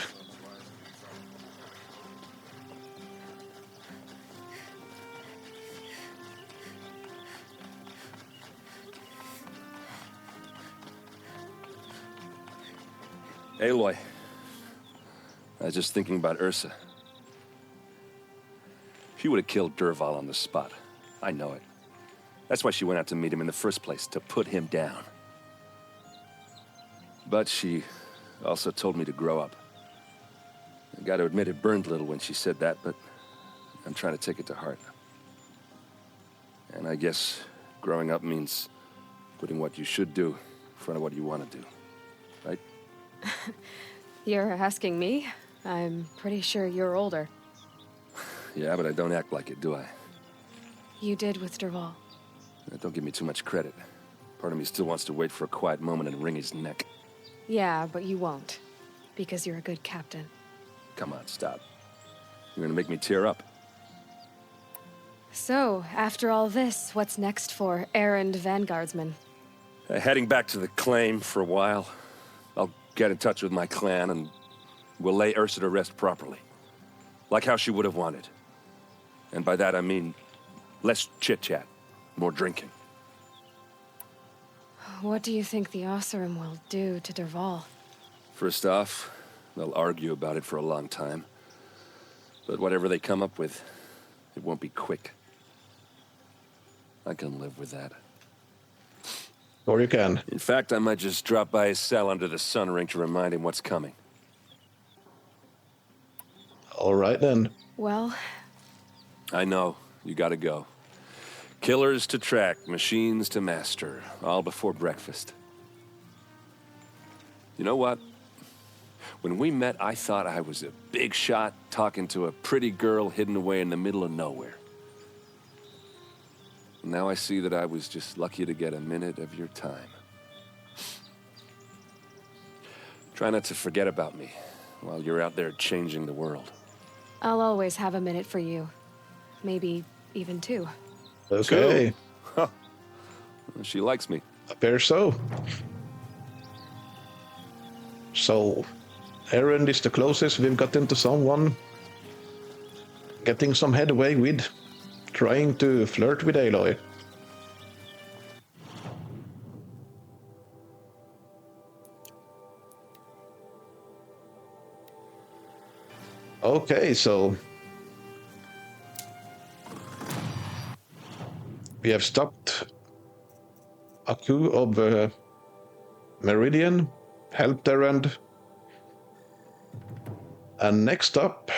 Aloy, I was just thinking about Ursa. She would have killed Dervahl on the spot. I know it. That's why she went out to meet him in the first place, to put him down. But she also told me to grow up. I gotta admit it burned a little when she said that, but I'm trying to take it to heart. And I guess growing up means putting what you should do in front of what you want to do, right? You're asking me? I'm pretty sure you're older. Yeah, but I don't act like it, do I? You did with Dervahl. Don't give me too much credit. Part of me still wants to wait for a quiet moment and wring his neck. Yeah, but you won't. Because you're a good captain. Come on, stop. You're gonna make me tear up. So, after all this, what's next for errand vanguardsman? Heading back to the claim for a while. I'll get in touch with my clan and we'll lay Ursa to rest properly. Like how she would have wanted. And by that I mean less chit-chat, more drinking. What do you think the Oseram will do to Dervahl? First off, they'll argue about it for a long time. But whatever they come up with, it won't be quick. I can live with that. Or you can. In fact, I might just drop by his cell under the sun ring to remind him what's coming. All right then. Well... I know. You gotta go. Killers to track, machines to master, all before breakfast. You know what? When we met, I thought I was a big shot talking to a pretty girl hidden away in the middle of nowhere. Now I see that I was just lucky to get a minute of your time. Try not to forget about me while you're out there changing the world. I'll always have a minute for you. Maybe even two. Okay. Huh. She likes me. Appears so. So, errand is the closest we've gotten to someone getting some headway with trying to flirt with Aloy. Okay, so we have stopped a coup of Meridian, helped errand, and next up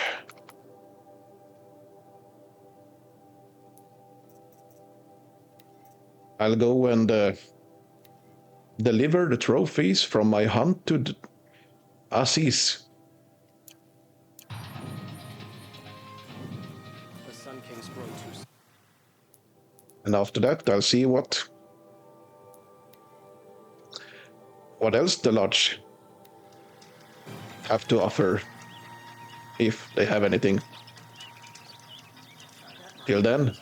I'll go and deliver the trophies from my hunt to Aziz. The Sun King's grown too. And after that, I'll see what what else the lodge have to offer, if they have anything. Till then,